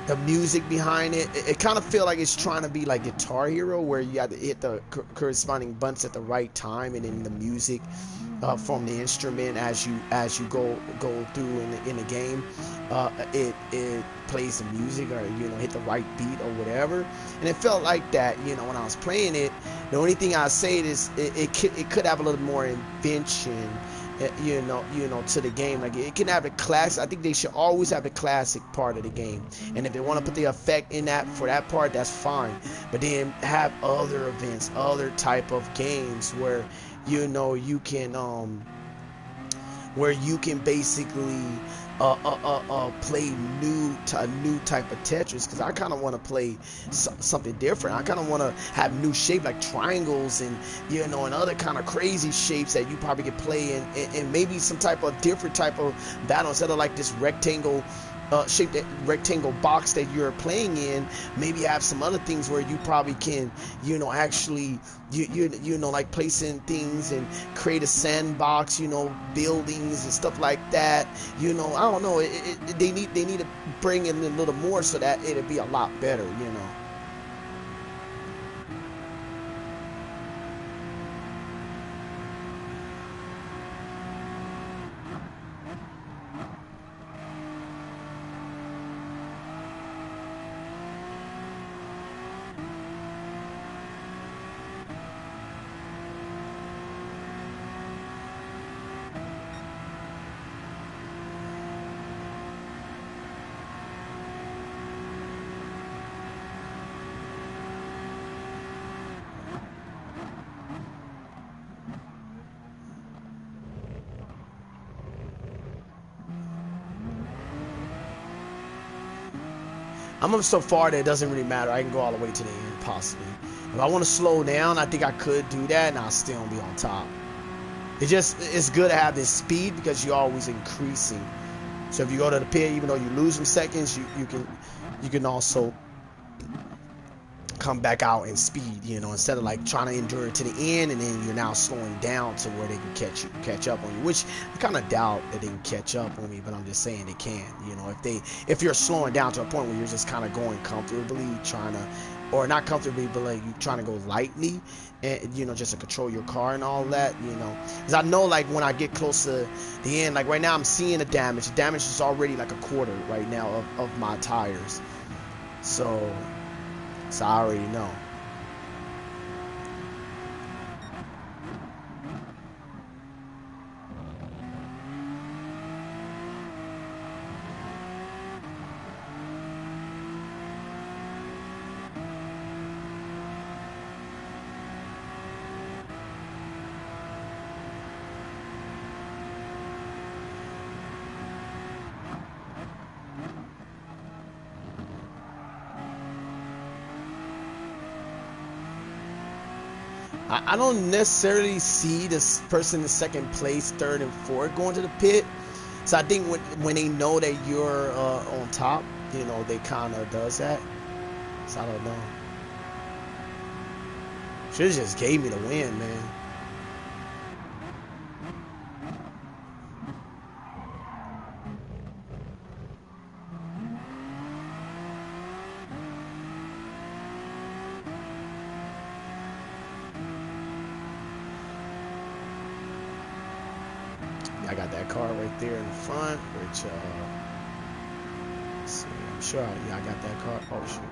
The music behind it kind of feel like it's trying to be like Guitar Hero, where you have to hit the corresponding buttons at the right time, and then the music from the instrument as you go through in the game, it plays the music, or hit the right beat or whatever. And it felt like that when I was playing it. The only thing I say is it could have a little more invention, to the game. Like, it can have a classic. I think they should always have the classic part of the game, and if they want to put the effect in that for that part, that's fine. But then have other events, other type of games where you can basically play a new type of Tetris, because I kind of want to play something different. I kind of want to have new shape, like triangles and and other kind of crazy shapes that you probably could play in, and maybe some type of different type of battle instead of like this rectangle shaped rectangle box that you're playing in. Maybe have some other things where you probably can actually like placing things and create a sandbox, buildings and stuff like that. I don't know, they need to bring in a little more so that it'll be a lot better. I'm up so far that it doesn't really matter. I can go all the way to the end, possibly. If I want to slow down, I think I could do that, and I'll still be on top. It's good to have this speed, because you're always increasing. So if you go to the pit, even though you lose some seconds, you can also come back out in speed, instead of like trying to endure it to the end, and then you're now slowing down to where they can catch up on you, which I kind of doubt that they can catch up on me, but I'm just saying they can. If you're slowing down to a point where you're just kind of going comfortably, trying to, or not comfortably, but like you trying to go lightly, and just to control your car and all that, because I know, like, when I get close to the end, like right now I'm seeing the damage is already like a quarter right now of my tires, so I already know. I don't necessarily see this person in second place, third, and fourth going to the pit. So I think when they know that you're on top, they kind of does that. So I don't know. Should've just gave me the win, man. I got that car right there in the front, which let's see, I'm sure I got that car. Oh shoot.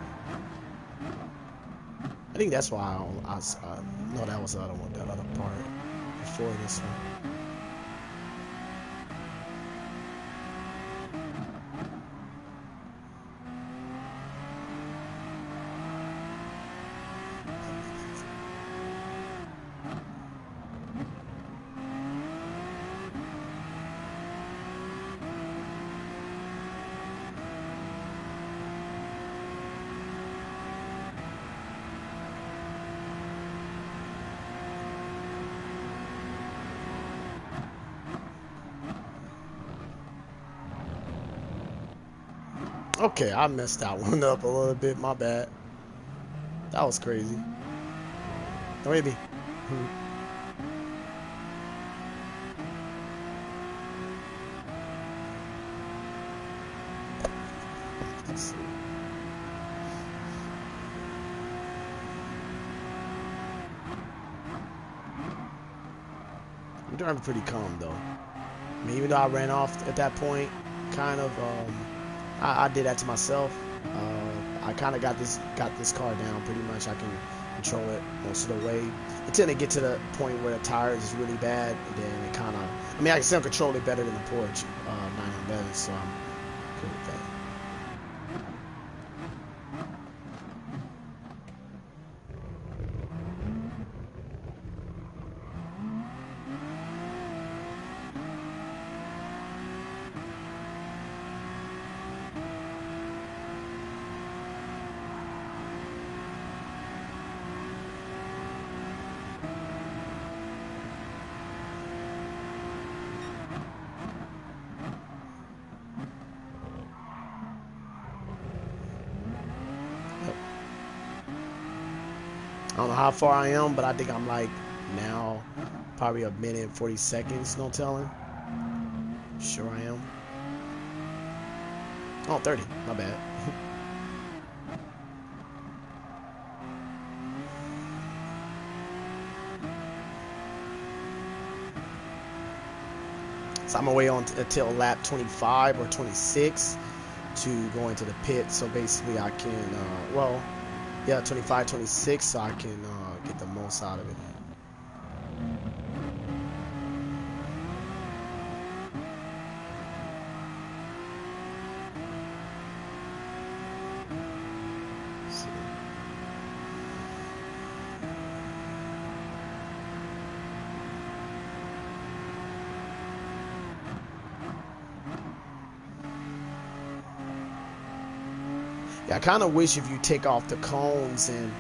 I think that's why I no, that was the other one, that other part before this one. Okay, I messed that one up a little bit. My bad. That was crazy. Maybe. Let's see. I'm driving pretty calm though. I mean, even though I ran off at that point, kind of, I did that to myself. I kind of got this car down pretty much. I can control it most of the way until they get to the point where the tires is really bad, and then it kind of, I mean, I can still control it better than the Porsche 911, so I'm cool with that. I don't know how far I am, but I think I'm like now probably a minute and 40 seconds, no telling. Sure I am. Oh, 30, my bad. So I'm gonna wait on until lap 25 or 26 to go into the pit. So basically I can, well, yeah, 25, 26, so I can get the most out of it. Yeah, I kind of wish if you take off the cones and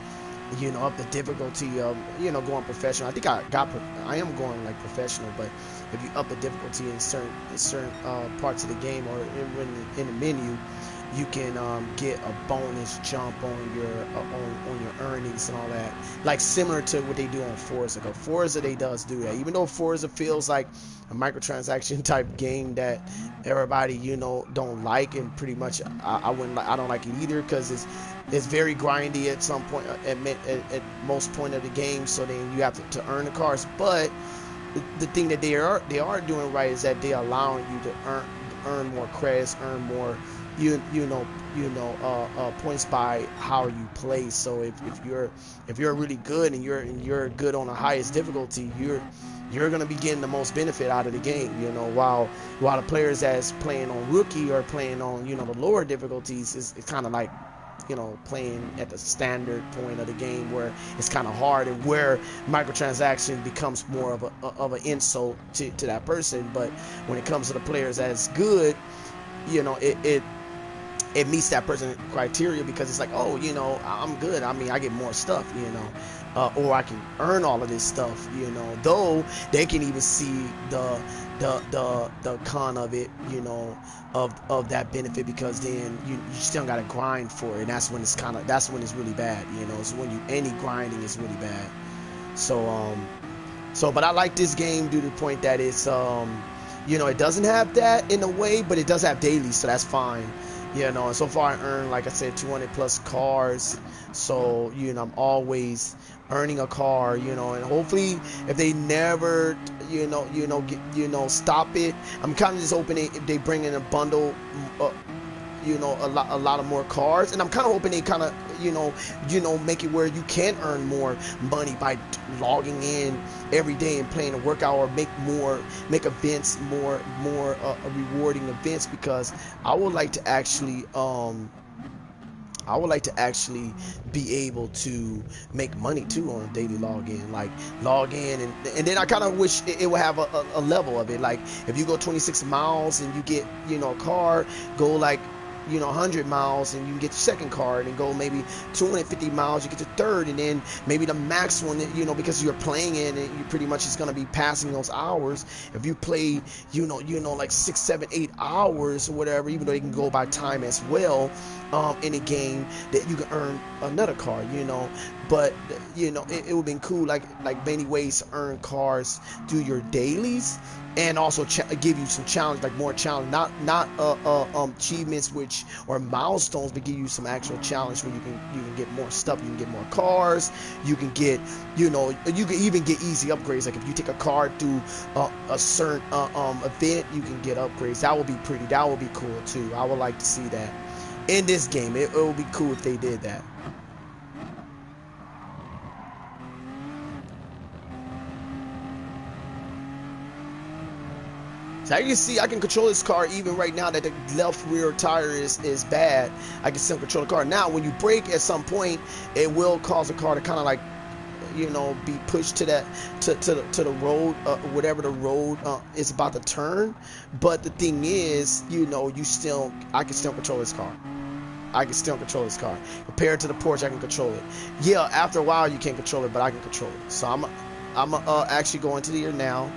up the difficulty of going professional. I think I am going like professional, but if you up the difficulty in certain parts of the game or in the menu, you can get a bonus jump on your earnings and all that, like similar to what they do on Forza. Like Forza, they does do that, even though Forza feels like a microtransaction type game that everybody don't like, and pretty much I don't like it either, because it's very grindy at some point, at most point of the game. So then you have to earn the cars. But the thing that they are doing right is that they're allowing you to earn more credits, earn more points by how you play. So if you're really good and you're good on the highest difficulty, you're gonna be getting the most benefit out of the game. While the players that's playing on rookie or playing on the lower difficulties, it's kind of like playing at the standard point of the game, where it's kind of hard, and where microtransaction becomes more of an insult to that person. But when it comes to the players that's good, it meets that person criteria, because it's like, oh, I'm good. I mean, I get more stuff, or I can earn all of this stuff, though they can even see the con of it, of that benefit, because then you still got to grind for it, and that's when it's really bad, it's when any grinding is really bad. But I like this game due to the point that it's it doesn't have that in a way, but it does have daily, so that's fine. And so far I earned, like I said, 200 plus cars. So, I'm always earning a car, and hopefully if they never, stop it, I'm kind of just hoping if they bring in a bundle, a lot of more cars, and I'm kind of hoping they kind of, make it where you can earn more money by logging in every day and playing a workout, or make events more rewarding events, because I would like to actually be able to make money too on a daily login, like log in, and then I kind of wish it would have a level of it. Like if you go 26 miles and you get a car, go like you know, 100 miles, and you can get your second card and go maybe 250 miles, you get your third, and then maybe the max one, you know, because you're playing it and you pretty much is going to be passing those hours. If you play, you know, like 6, 7, 8 hours or whatever, even though they can go by time as well, in a game, that you can earn another card, you know. But you know, it would have been cool, like many ways to earn cards through your dailies, and also give you some challenge, like more challenge, not achievements which or milestones, but give you some actual challenge where you can get more stuff, you can get more cars, you can get, you know, you can even get easy upgrades. Like if you take a card through a certain event, you can get upgrades. That would be pretty. That would be cool too. I would like to see that in this game. It would be cool if they did that. So you can see, I can control this car even right now that the left rear tire is bad. I can still control the car. Now, when you brake at some point, it will cause the car to kind of like, you know, be pushed to that to the road, whatever the road is about to turn. But the thing is, you know, I can still control this car. I can still control this car. Compared to the Porsche, I can control it. Yeah, after a while you can't control it, but I can control it. So I'm actually going to the here now.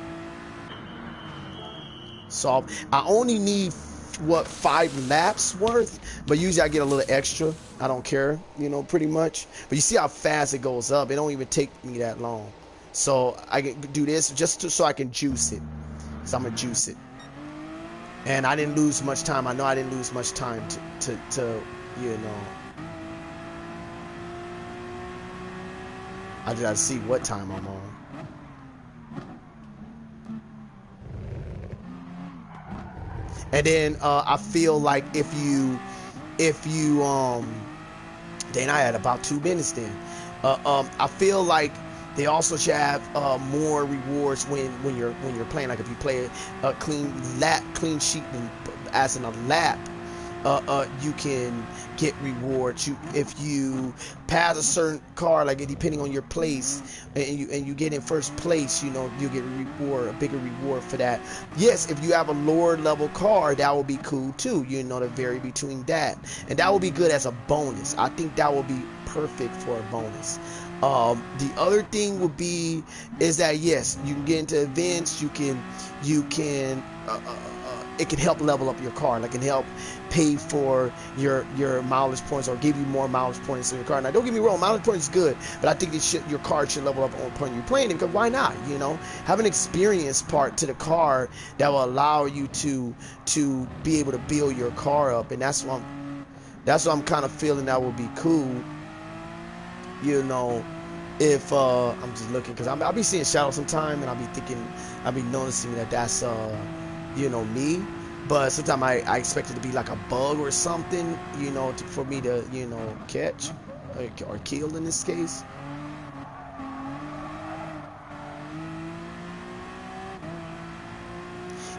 So I only need, what, 5 laps worth, but usually I get a little extra. I don't care, you know, pretty much. But you see how fast it goes up. It don't even take me that long. So I can do this just so I can juice it. So I'm gonna juice it. And I didn't lose much time. I know I didn't lose much time to you know. I just gotta see what time I'm on. And then I feel like if you then I had about 2 minutes then. I feel like they also should have more rewards when you're playing. Like if you play a clean sheet as in a lap, you can get rewards. If you pass a certain car, like depending on your place, and you get in first place, you know, you get a bigger reward for that. Yes, if you have a lower level car, that will be cool too, you know, to vary between that, and that will be good as a bonus. I think that will be perfect for a bonus. The other thing would be is that yes, you can get into events. You can it can help level up your car. Like, it can help pay for your mileage points, or give you more mileage points in your car. Now, don't get me wrong, mileage points is good, but I think your car should level up on the point you're playing it, because why not? You know, have an experience part to the car that will allow you to be able to build your car up, and that's what I'm kind of feeling that would be cool. You know, if I'm just looking, because I'll be seeing shadows sometime, and I'll be noticing that's you know, me. But sometimes I expect it to be like a bug or something, you know, for me to, you know, catch or kill in this case.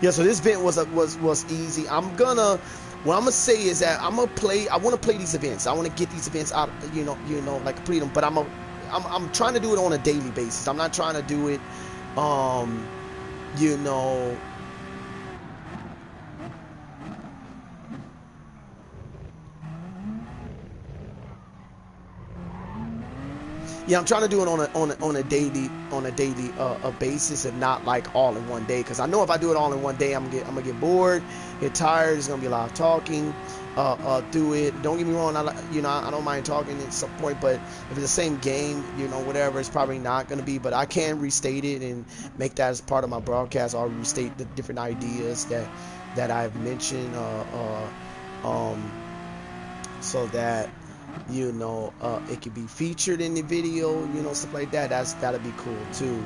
Yeah, so this event was easy. What I'm gonna say is that I want to play these events. I want to get these events out, you know, like complete them. But I'm trying to do it on a daily basis. I'm not trying to do it, you know. Yeah, I'm trying to do it on a daily basis, and not like all in one day. Because I know if I do it all in one day, I'm gonna get bored, get tired. There's gonna be a lot of talking through it. Don't get me wrong, I don't mind talking at some point, but if it's the same game, you know, whatever, it's probably not gonna be. But I can restate it and make that as part of my broadcast. I'll restate the different ideas that I've mentioned, so that, you know, it could be featured in the video, you know, stuff like that. That'd be cool too.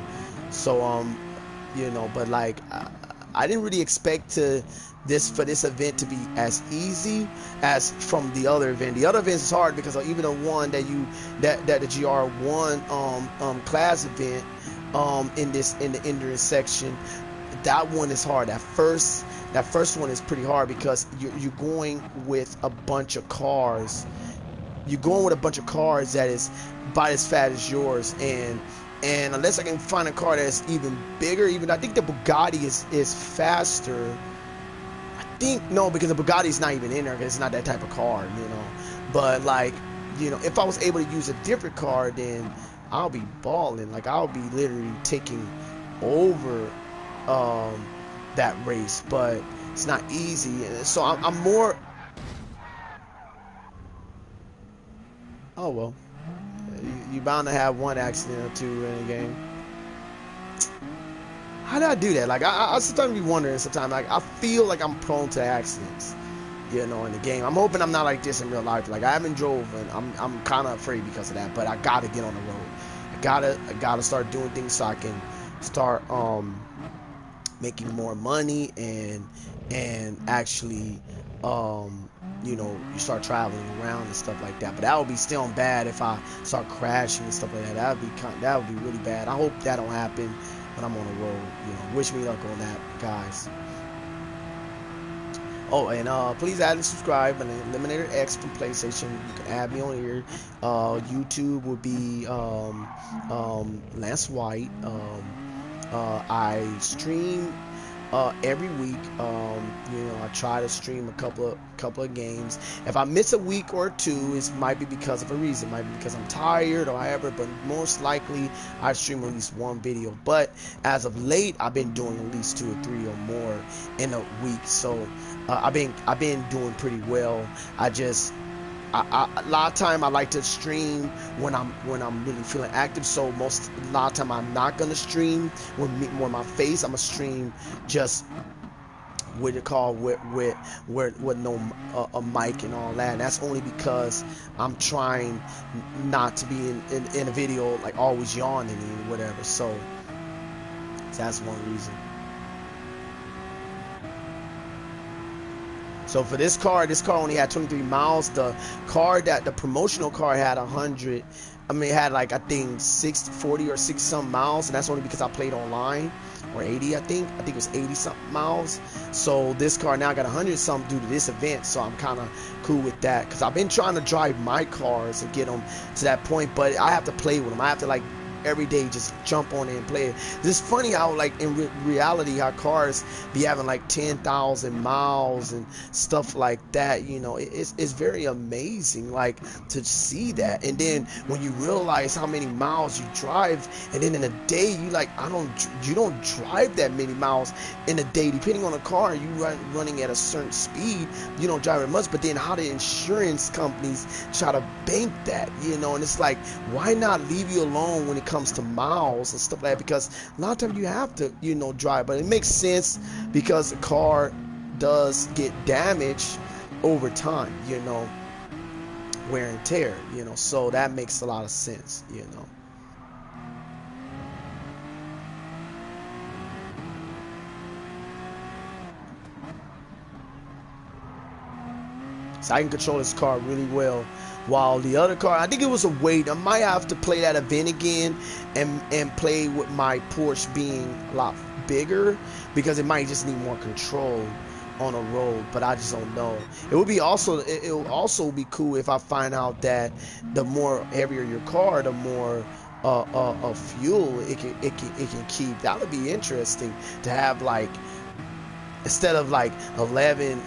So you know, but like I didn't really expect for this event to be as easy as from the other event. The other event is hard, because even the one that the GR1 class event in the endurance section, that one is hard. That first one is pretty hard, because you're going with a bunch of cars. You're going with a bunch of cars that is about as fast as yours, and unless I can find a car that's even bigger, even I think the Bugatti is faster. I think no, because the Bugatti's not even in there because it's not that type of car, you know. But like, you know, if I was able to use a different car, then I'll be balling. Like I'll be literally taking over that race. But it's not easy, so I'm more. Oh well, you bound to have one accident or two in a game. How did I do that? Like I sometimes be wondering. Sometimes like I feel like I'm prone to accidents, you know, in the game. I'm hoping I'm not like this in real life. Like I haven't drove, and I'm kind of afraid because of that. But I gotta get on the road. I gotta start doing things so I can start making more money and actually you know, you start traveling around and stuff like that. But that would be still bad if I start crashing and stuff like that. That would be really bad. I hope that don't happen when I'm on the road. You know, wish me luck on that, guys. Oh, and please add and subscribe. And EliminaterX from PlayStation. You can add me on here. YouTube would be Lance White. I stream every week. You know, I try to stream a couple of games. If I miss a week or two, it might be because of a reason. It might be because I'm tired or however, but most likely I stream at least one video. But as of late, I've been doing at least 2 or 3 or more in a week. So I've been doing pretty well. A lot of time I like to stream when I'm really feeling active. So a lot of time I'm not gonna stream when my face. I'm gonna stream just with the call with no a mic and all that. And that's only because I'm trying not to be in a video like always yawning and whatever. So that's one reason. So for this car only had 23 miles. The promotional car had 100. I mean, it had like, I think 40 or 6 some miles, and that's only because I played online, or 80, I think it was 80 something miles. So this car now got 100 something due to this event. So I'm kind of cool with that, because I've been trying to drive my cars and get them to that point, but I have to play with them. I have to like every day just jump on it and play it. It's funny how like in reality how cars be having like 10,000 miles and stuff like that, you know. It's very amazing like to see that. And then when you realize how many miles you drive, and then in a day you like, you don't drive that many miles in a day. Depending on the car, you running at a certain speed, you don't drive it much. But then how the insurance companies try to bank that, you know. And it's like, why not leave you alone when it comes to miles and stuff like that? Because a lot of times you have to, you know, drive. But it makes sense because the car does get damaged over time, you know, wear and tear, you know. So that makes a lot of sense, you know. So I can control this car really well. While the other car, I think it was a wait. I might have to play that event again and play with my Porsche being a lot bigger, because it might just need more control on a road. But I just don't know. It would be also, it will also be cool if I find out that the more heavier your car, the more fuel it can keep. That would be interesting to have, like, instead of like 11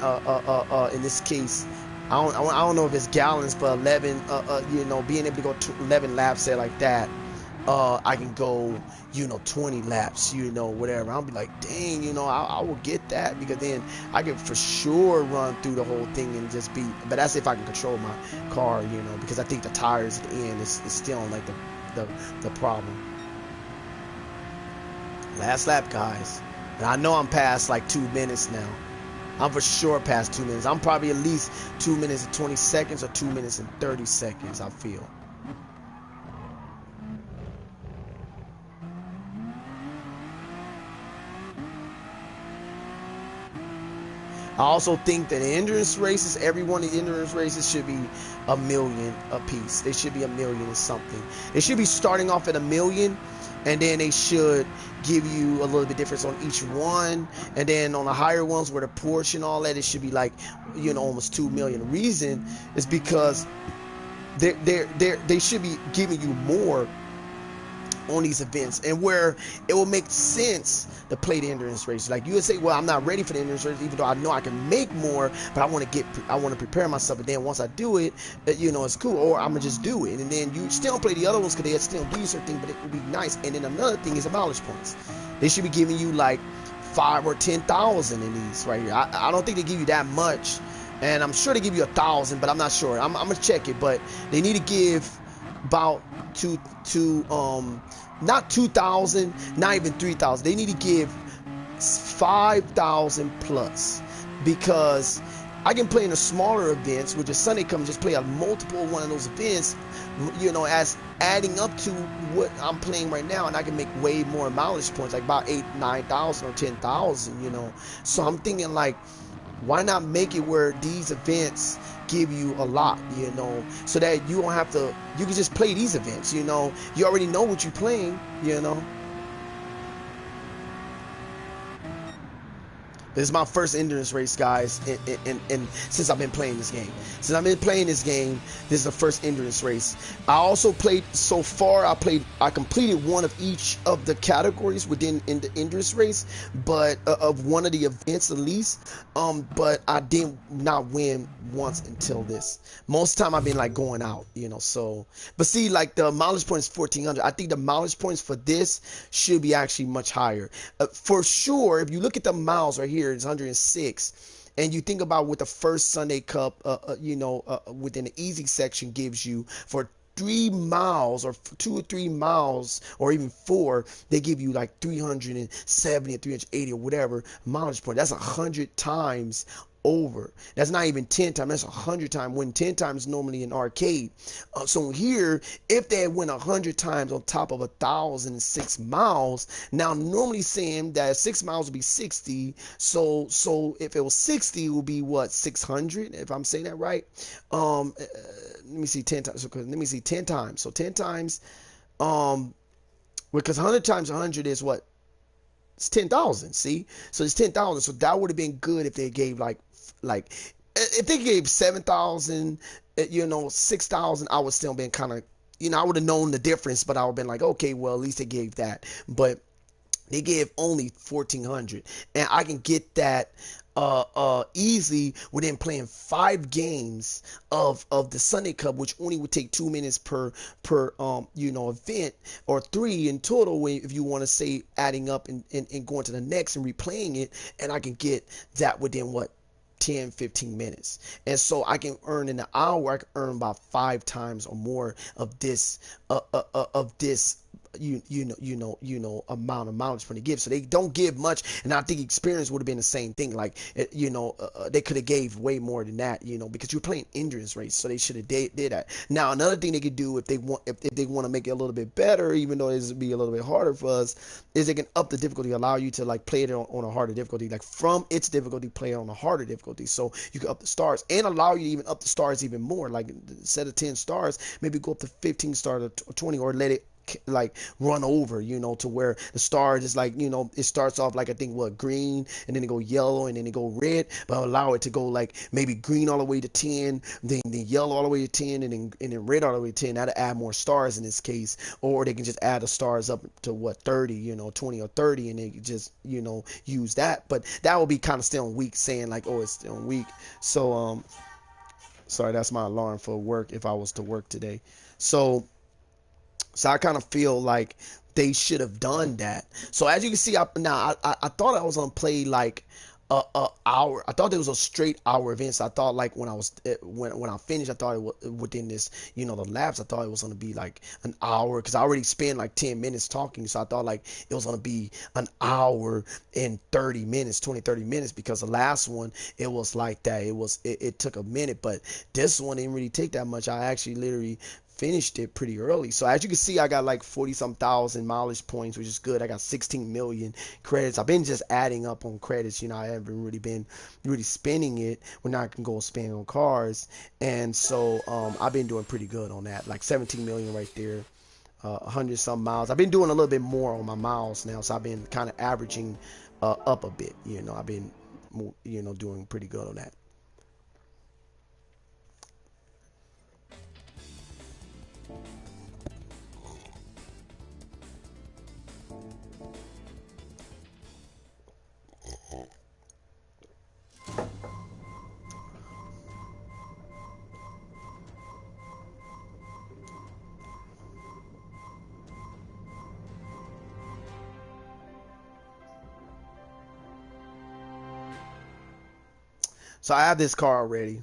in this case, I don't know if it's gallons, but 11 you know, being able to go 11 laps there like that, I can go, you know, 20 laps, you know, whatever. I'll be like, dang, you know, I will get that, because then I can for sure run through the whole thing and just be, but that's if I can control my car, you know, because I think the tires at the end is still like the problem. Last lap, guys. And I know I'm past like 2 minutes now. I'm for sure past 2 minutes. I'm probably at least 2 minutes and 20 seconds or 2 minutes and 30 seconds, I feel. I also think that the endurance races, every one of the endurance races should be $1 million a piece. They should be $1 million or something. They should be starting off at $1 million, and then they should give you a little bit difference on each one. And then on the higher ones where the Porsche and all that, it should be like, you know, almost 2 million. The reason is because they should be giving you more on these events, and where it will make sense to play the endurance race. Like you would say, well, I'm not ready for the endurance race, even though I know I can make more, but I want to prepare myself, and then once I do it, it's cool, or I'm gonna just do it, and then you still play the other ones because they still do certain things, but it would be nice. And then another thing is the mileage points. They should be giving you like 5 or 10,000 in these right here. I don't think they give you that much, and I'm sure they give you 1,000, but I'm not sure. I'm gonna check it, but they need to give about not 2,000, not even 3,000. They need to give 5,000 plus, because I can play in the smaller events, which is Sunday come, just play a multiple one of those events, as adding up to what I'm playing right now, and I can make way more mileage points, like about 8, 9,000 or 10,000. So I'm thinking, like, why not make it where these events give you a lot, so that you don't have to, you can just play these events, you already know what you're playing. This is my first endurance race, guys, and since I've been playing this game. This is the first endurance race. I also played, so far, I completed one of each of the categories within in the endurance race, but of one of the events at least. But I did not win once until this. Most of the time I've been like going out, so. But see, like the mileage points 1,400. I think the mileage points for this should be actually much higher. For sure, if you look at the miles right here, it's 106, and you think about what the first Sunday Cup within the easy section gives you for 3 miles, or 2 or 3 miles, or even 4, they give you like 370 or 380 or whatever mileage point. That's 100 times over. That's not even 10 times, that's 100 times, when 10 times normally in arcade. So here, if they went 100 times on top of 1,006 miles, now normally saying that 6 miles would be 60, so if it was 60, it would be what, 600, if I'm saying that right. Let me see 10 times. Let me see 10 times. So 10 times, because 100 times 100 is what? It's 10,000. See, so it's 10,000. So that would have been good if they gave like if they gave 7,000, 6,000. I would still been kind of, I would have known the difference, but I would have been like, okay, well, at least they gave that. But they gave only 1,400, and I can get that easily within playing 5 games of the Sunday Cup, which only would take 2 minutes per event, or 3 in total if you want to say adding up and going to the next and replaying it. And I can get that within what, 10-15 minutes. And so I can earn in an hour, I can earn about 5 times or more of this amount of mileage from the give. So they don't give much, and I think experience would have been the same thing. Like they could have gave way more than that, because you're playing endurance race, so they should have did that. Now another thing they could do, if they want to make it a little bit better, even though this would be a little bit harder for us, is they can up the difficulty, allow you to like play it on a harder difficulty, like from its difficulty, play it on a harder difficulty, so you can up the stars, and allow you to even up the stars even more, like instead of 10 stars, maybe go up to 15 stars or 20, or let it like run over, to where the star is like, it starts off like, I think, what, green, and then it go yellow, and then it go red, but allow it to go like maybe green all the way to 10, then yellow all the way to 10, and then red all the way to 10. That'll add more stars in this case. Or they can just add the stars up to what, 30, 20 or 30, and they just use that. But that would be kind of still weak, saying like, oh, it's still weak. So sorry, that's my alarm for work, if I was to work today. So I kind of feel like they should have done that. So as you can see, I thought I was gonna play like a hour. I thought it was a straight hour event. So I thought, like, when I finished, I thought it was within this, the labs, I thought it was gonna be like an hour, because I already spent like 10 minutes talking. So I thought like it was gonna be an hour and 30 minutes, 20-30 minutes, because the last one, it was like that. It took a minute, but this one didn't really take that much. I actually literally finished it pretty early. So as you can see, I got like 40-some thousand mileage points, which is good. I got 16 million credits. I've been just adding up on credits. I haven't really been spending it when I can go spend on cars. And so I've been doing pretty good on that, like 17 million right there. 100 some miles. I've been doing a little bit more on my miles now, so I've been kind of averaging up a bit. I've been doing pretty good on that. So I have this car already.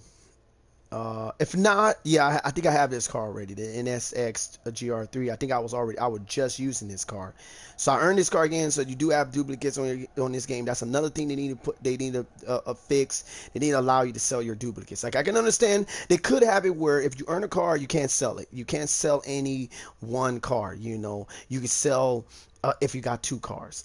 If not, yeah, I think I have this car already, the NSX GR3. I think I was just using this car, so I earned this car again. So you do have duplicates on this game. That's another thing they need to fix. They need to allow you to sell your duplicates. Like I can understand they could have it where if you earn a car, you can't sell it. You can't sell any one car. You know, you can sell. If you got two cars,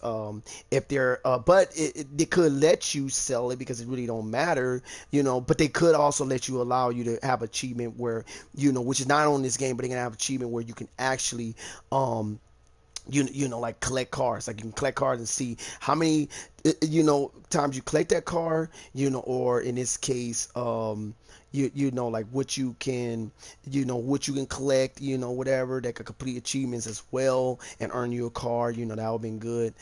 if they're, but they could let you sell it because it really don't matter, you know. But they could also let you allow you to have achievement where, you know, which is not on this game, but they can have achievement where you can actually you know, like collect cars. Like you can collect cars and see how many you know times you collect that car, you know, or in this case you know, like what you can, you know, what you can collect, you know, whatever that could complete achievements as well and earn you a car, you know. That would have been good.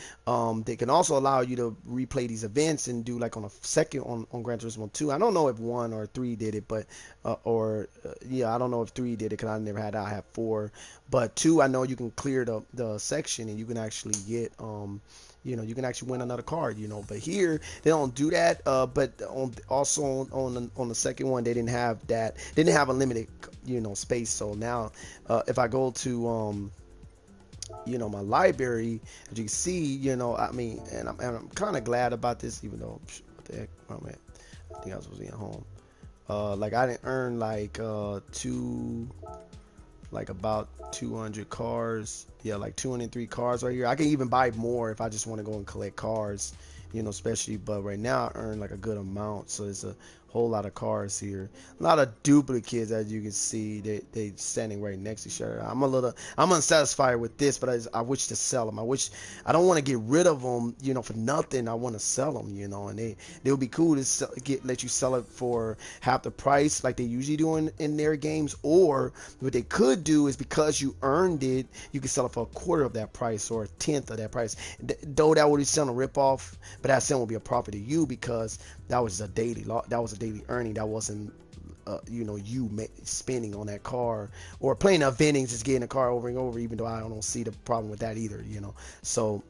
They can also allow you to replay these events and do like on a second on Gran Turismo 2. I don't know if 1 or 3 did it, but yeah, I don't know if 3 did it because I never had that. I have 4, but 2 I know you can clear the section and you can actually get you know, you can actually win another card, you know. But here they don't do that. But also on the second one they didn't have that. They didn't have a limited, you know, space. So now if I go to you know, my library, as you can see, you know, I mean, and I'm kind of glad about this, even though what the heck, oh man, I think I was supposed to be at home. Like I didn't earn like like about 200 cars. Yeah, like 203 cars right here. I can even buy more if I just want to go and collect cars, you know, especially. But right now I earn like a good amount, so it's a whole lot of cars here. A lot of duplicates, as you can see. They standing right next to each other. I'm unsatisfied with this, but I wish to sell them. I don't want to get rid of them, you know, for nothing. I want to sell them, you know, and they would be cool to let you sell it for half the price like they usually do in their games. Or what they could do is, because you earned it, you can sell it for a quarter of that price or a tenth of that price. Though that would be selling a rip-off, but that still would be a profit to you because that was a daily earning. That wasn't you know, you spending on that car or playing eventings, just getting a car over and over, even though I don't see the problem with that either, you know. So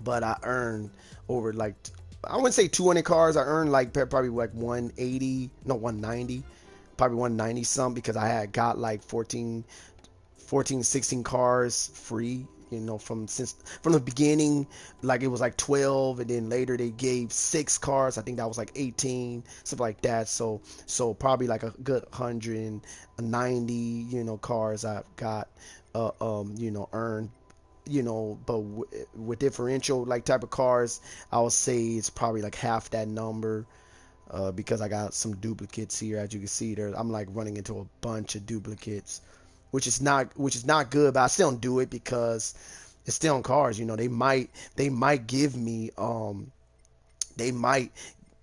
but I earned over like, I wouldn't say 200 cars. I earned like probably like 180, no, 190, probably 190 some, because I had got like 16 cars free, you know, from the beginning. Like it was like 12, and then later they gave 6 cars. I think that was like 18, something like that. So probably like a good 190, you know, cars I've got you know, earned, you know. But with differential like type of cars, I would say it's probably like half that number. Because I got some duplicates here, as you can see there. I'm like running into a bunch of duplicates, which is not good. But I still don't do it because it's still on cars. You know, they might give me they might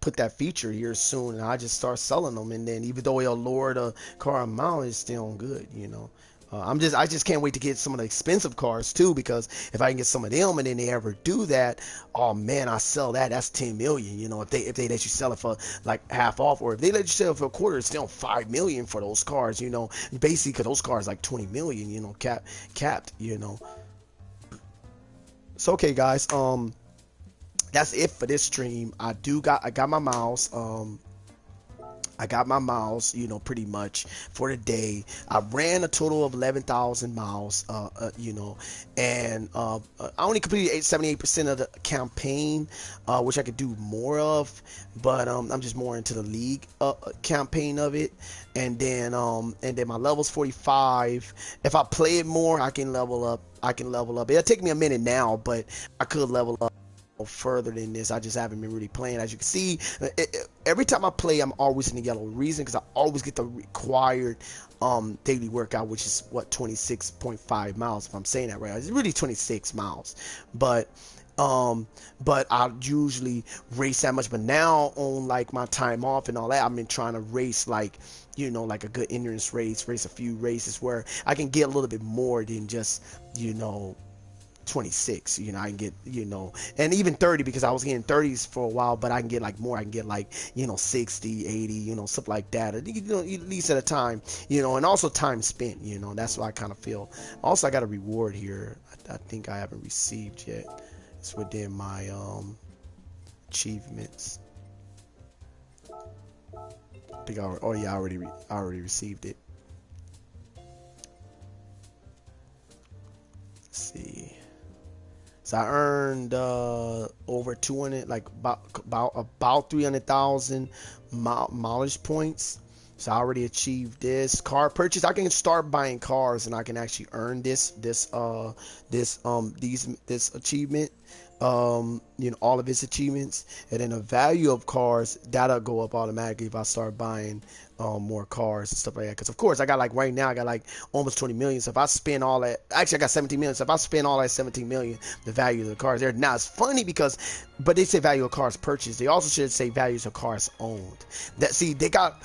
put that feature here soon, and I just start selling them. And then even though it'll lower the car amount, it's still good. You know. I just can't wait to get some of the expensive cars too, because if I can get some of them and then they ever do that, oh man, I sell that. That's 10 million. You know, if they let you sell it for like half off, or if they let you sell it for a quarter, it's still 5 million for those cars. You know, basically, because those cars like 20 million. You know, capped. You know. So okay, guys. That's it for this stream. I got my mouse. I got my miles, you know, pretty much for the day. I ran a total of 11,000 miles, you know, and I only completed 78% of the campaign, which I could do more of, but I'm just more into the league campaign of it. And then my level's 45. If I play it more, I can level up. It'll take me a minute now, but I could level up further than this. I just haven't been really playing. As you can see, every time I play, I'm always in the yellow. Reason, because I always get the required daily workout, which is what, 26.5 miles, if I'm saying that right. It's really 26 miles, but I usually race that much. But now on like my time off and all that, I've been trying to race like, you know, like a good endurance race a few races where I can get a little bit more than just, you know, 26. You know, I can get, you know, and even 30, because I was getting 30s for a while, but I can get like more. I can get like, you know, 60, 80, you know, stuff like that, you know, at least at a time, you know. And also time spent, you know. That's what I kind of feel. Also, I got a reward here. I think I haven't received yet. It's within my achievements. think oh yeah, I already received it. Let's see. So I earned over 200, like about 300,000 mileage points. So I already achieved this car purchase. I can start buying cars and I can actually earn this achievement. You know, all of its achievements, and then the value of cars that'll go up automatically if I start buying more cars and stuff like that. Because of course I got, like, right now I got like almost 20 million. So if I spend all that, actually I got 17 million. So if I spend all that 17 million, the value of the cars there. Now it's funny because, but they say value of cars purchased. They also should say values of cars owned. That, see, they got,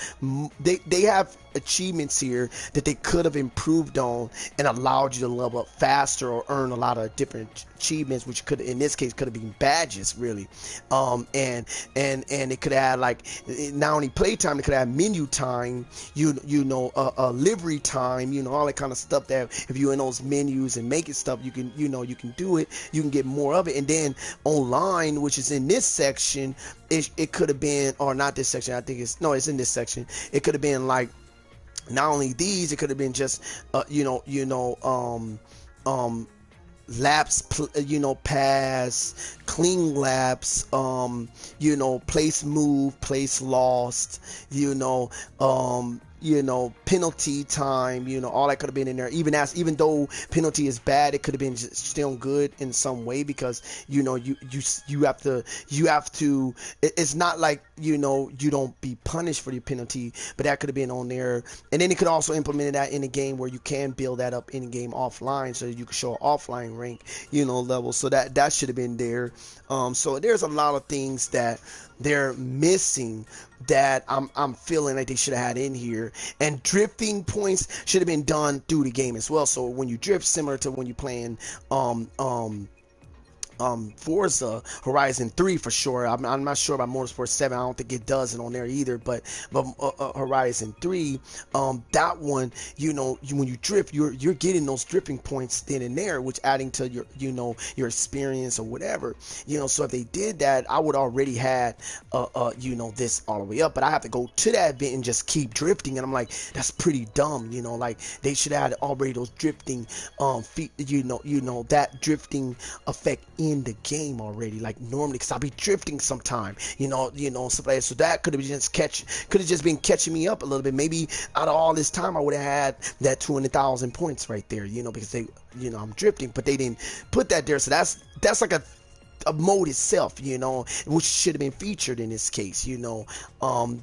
they have achievements here that they could have improved on and allowed you to level up faster or earn a lot of different achievements, which could, in this case, could have been badges, really. And it could have, like, not only playtime, it could have menu time, you know, livery time, you know, all that kind of stuff that if you're in those menus and making stuff, you can, you know, you can do it, you can get more of it. And then online, which is in this section, it could have been, or not this section, I think it's, no, it's in this section. It could have been like, not only these, it could have been just laps, you know, pass, clean laps, you know, place move, place lost, you know, penalty time, you know, all that could have been in there. Even though penalty is bad, it could have been just still good in some way, because, you know, you have to, it's not like, you know, you don't be punished for the penalty, but that could have been on there. And then it could also implement that in a game where you can build that up in a game offline, so you can show an offline rank, you know, level. So that should have been there. So there's a lot of things that they're missing that I'm feeling like they should have had in here. And drifting points should have been done through the game as well. So when you drift, similar to when you're playing Forza Horizon 3 for sure. I'm not sure about Motorsport 7. I don't think it does it on there either. But Horizon 3, that one, you know, when you drift, you're getting those drifting points then and there, which adding to your, you know, your experience or whatever. You know, so if they did that, I would already had you know, this all the way up. But I have to go to that event and just keep drifting, and I'm like, that's pretty dumb. You know, like, they should have already those drifting you know, that drifting effect in the game already, like normally, because I'll be drifting sometime, you know, stuff like that. So that could have just been catching me up a little bit. Maybe out of all this time, I would have had that 200,000 points right there, you know, because they, you know, I'm drifting, but they didn't put that there. So that's like a mode itself, you know, which should have been featured in this case, you know.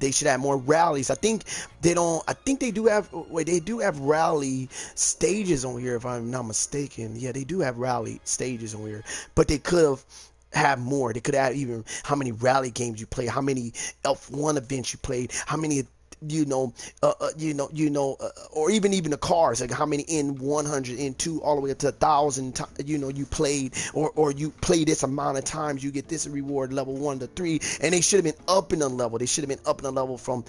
They should have more rallies. I think they do have, wait, they do have rally stages on here, if I'm not mistaken. Yeah, they do have rally stages on here, but they could have more. They could have even how many rally games you play, how many F1 events you played, how many, you know, or even the cars, like how many N100, N2, all the way up to 1,000, you know, you played, or you play this amount of times, you get this reward, level 1 to 3, and they should have been up in a level. They should have been up in a level from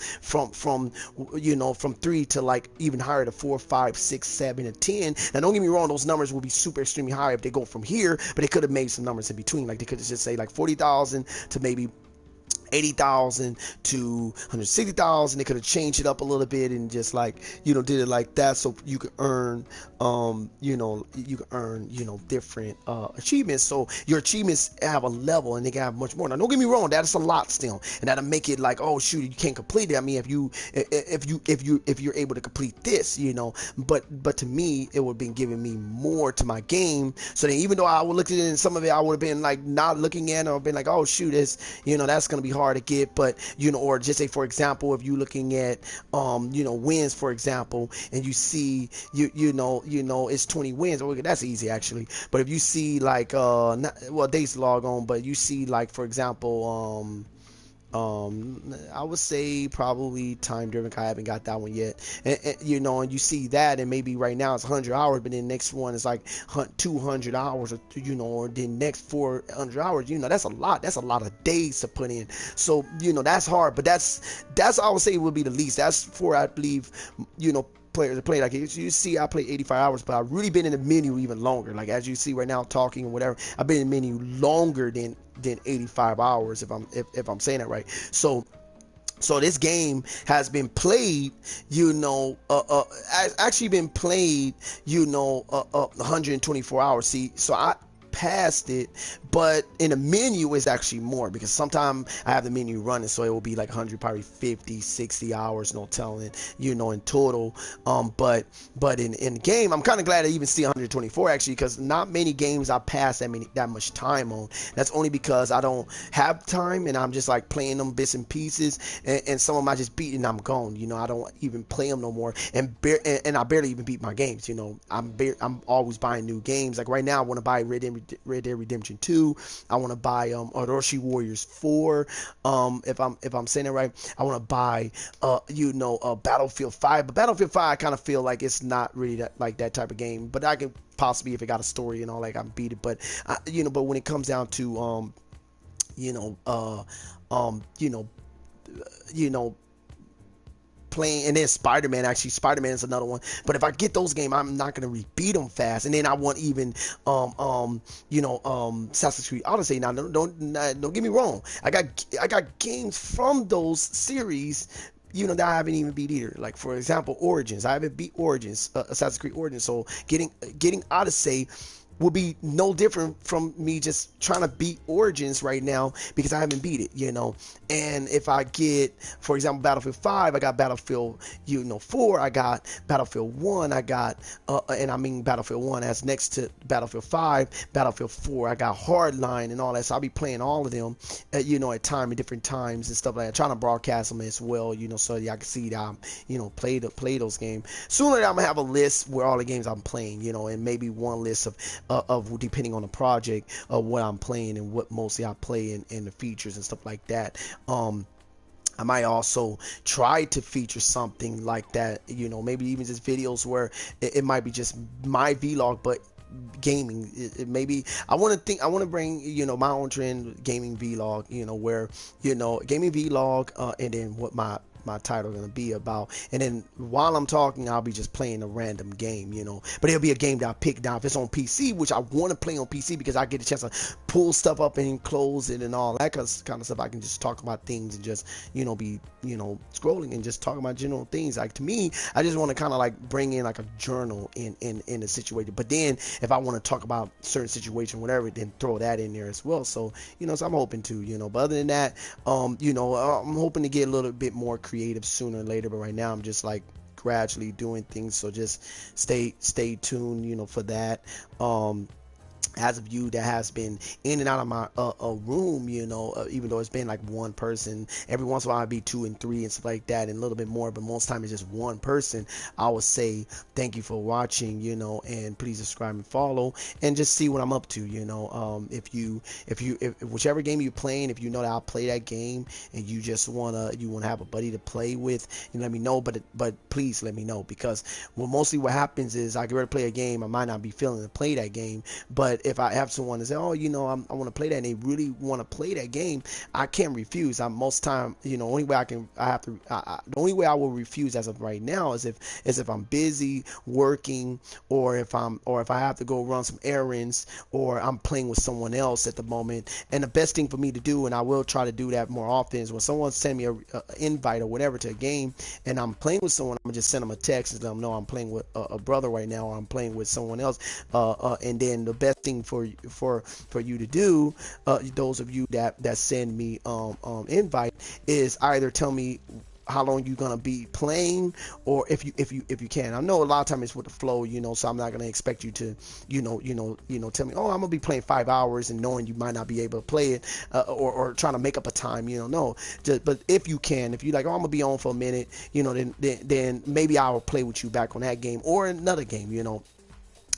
you know, from 3 to like even higher to 4, 5, 6, 7, and 10. Now don't get me wrong, those numbers will be super extremely high if they go from here, but they could have made some numbers in between. Like they could have just say like 40,000 to maybe 80,000 to 160,000. They could have changed it up a little bit and just, like, you know, did it like that, so you could earn you know, different achievements. So your achievements have a level and they can have much more. Now don't get me wrong, that's a lot still, and that'll make it like, oh shoot, you can't complete it. I mean, if you're able to complete this, you know, but to me it would have been giving me more to my game. So then even though I would look at it, and some of it I would have been like not looking at it, or been like, oh shoot, it's, you know, that's gonna be hard to get. But, you know, or just say, for example, if you're looking at you know, wins, for example, and you see you know it's 20 wins, okay, that's easy actually. But if you see like days to log on, but you see like, for example, I would say probably time driven, I haven't got that one yet, and you know, and you see that, and maybe right now it's 100 hours, but then the next one is like 200 hours, or, you know, or the next 400 hours, you know, that's a lot of days to put in. So, you know, that's hard, but that's I would say would be the least. That's for, I believe, you know, players to play. Like you see, I play 85 hours, but I've really been in the menu even longer. Like as you see right now, talking and whatever, I've been in the menu longer than 85 hours, if I'm saying that right. So So this game has been played, actually been played, 124 hours. See, so I passed it, but in the menu is actually more, because sometimes I have the menu running, so it will be like 100, probably 50, 60 hours, no telling, in total. But in the game, I'm kind of glad I even see 124 actually, because not many games I pass that much time on. That's only because I don't have time, and I'm just like playing them bits and pieces, and some of them I just beat and I'm gone. I don't even play them no more, and I barely even beat my games. I'm always buying new games. Like right now, I want to buy Red Dead Redemption 2. I want to buy Orochi Warriors 4. If I'm saying it right, I want to buy Battlefield 5. But Battlefield 5, I kind of feel like it's not really that type of game. But I can possibly, if it got a story and all, like, I can beat it. But but when it comes down to you know uh you know you know playing, and then Spider-Man, actually Spider-Man is another one. But if I get those games, I'm not gonna rebeat them fast. And then I want even Assassin's Creed Odyssey. Now don't get me wrong, I got games from those series that I haven't even beat either. Like, for example, Origins. I haven't beat Origins, Assassin's Creed Origins. So getting Odyssey will be no different from me just trying to beat Origins right now, because I haven't beat it. And if I get, for example, Battlefield 5, I got Battlefield 4, I got Battlefield 1, I got and I mean Battlefield 1 as next to Battlefield 5, Battlefield 4, I got Hardline and all that. So I'll be playing all of them at different times and stuff like that, trying to broadcast them as well, so y'all can see that I'm play those games. Sooner I'm gonna have a list where all the games I'm playing, and maybe one list of depending on the project of what I'm playing and what mostly I play, and the features and stuff like that. I might also try to feature something like that, maybe even just videos where it might be just my vlog, but gaming. Maybe I want to bring my own trend gaming vlog, where gaming vlog, and then what my title gonna be about, and then while I'm talking, I'll be just playing a random game, but it'll be a game that I pick down. If it's on PC, which I want to play on PC, because I get a chance to pull stuff up and close it and all that kind of stuff, I can just talk about things and just be scrolling and just talking about general things. Like, to me, I just want to kind of like bring in like a journal in a situation. But then if I want to talk about certain situation, whatever, then throw that in there as well. So so I'm hoping to, but other than that, I'm hoping to get a little bit more creative sooner or later. But right now, I'm just like gradually doing things. So just stay tuned, for that. As of you that has been in and out of my room, even though it's been like one person, every once in a while I'd be 2 and 3 and stuff like that, and a little bit more, but most time it's just one person. I would say thank you for watching, and please subscribe and follow, and just see what I'm up to. If whichever game you're playing, if you know that I'll play that game, and you just wanna have a buddy to play with, let me know. But please let me know, because mostly what happens is I get ready to play a game, I might not be feeling to play that game, but if I have someone to say, oh, I want to play that, and they really want to play that game, I can't refuse. Most time, only way the only way I will refuse as of right now is if I'm busy working, or if I have to go run some errands, or I'm playing with someone else at the moment. And the best thing for me to do, and I will try to do that more often, is when someone send me a invite or whatever to a game, and I'm playing with someone, I'm gonna just send them a text and let them know I'm playing with a brother right now, or I'm playing with someone else, and then the best thing for you to do, those of you that send me invite, is either tell me how long you're gonna be playing, or if you can. I know a lot of times it's with the flow, so I'm not gonna expect you to tell me, oh, I'm gonna be playing 5 hours, and knowing you might not be able to play it, or trying to make up a time, no. But if you can, if you like, oh, I'm gonna be on for a minute, then maybe I will play with you back on that game or another game,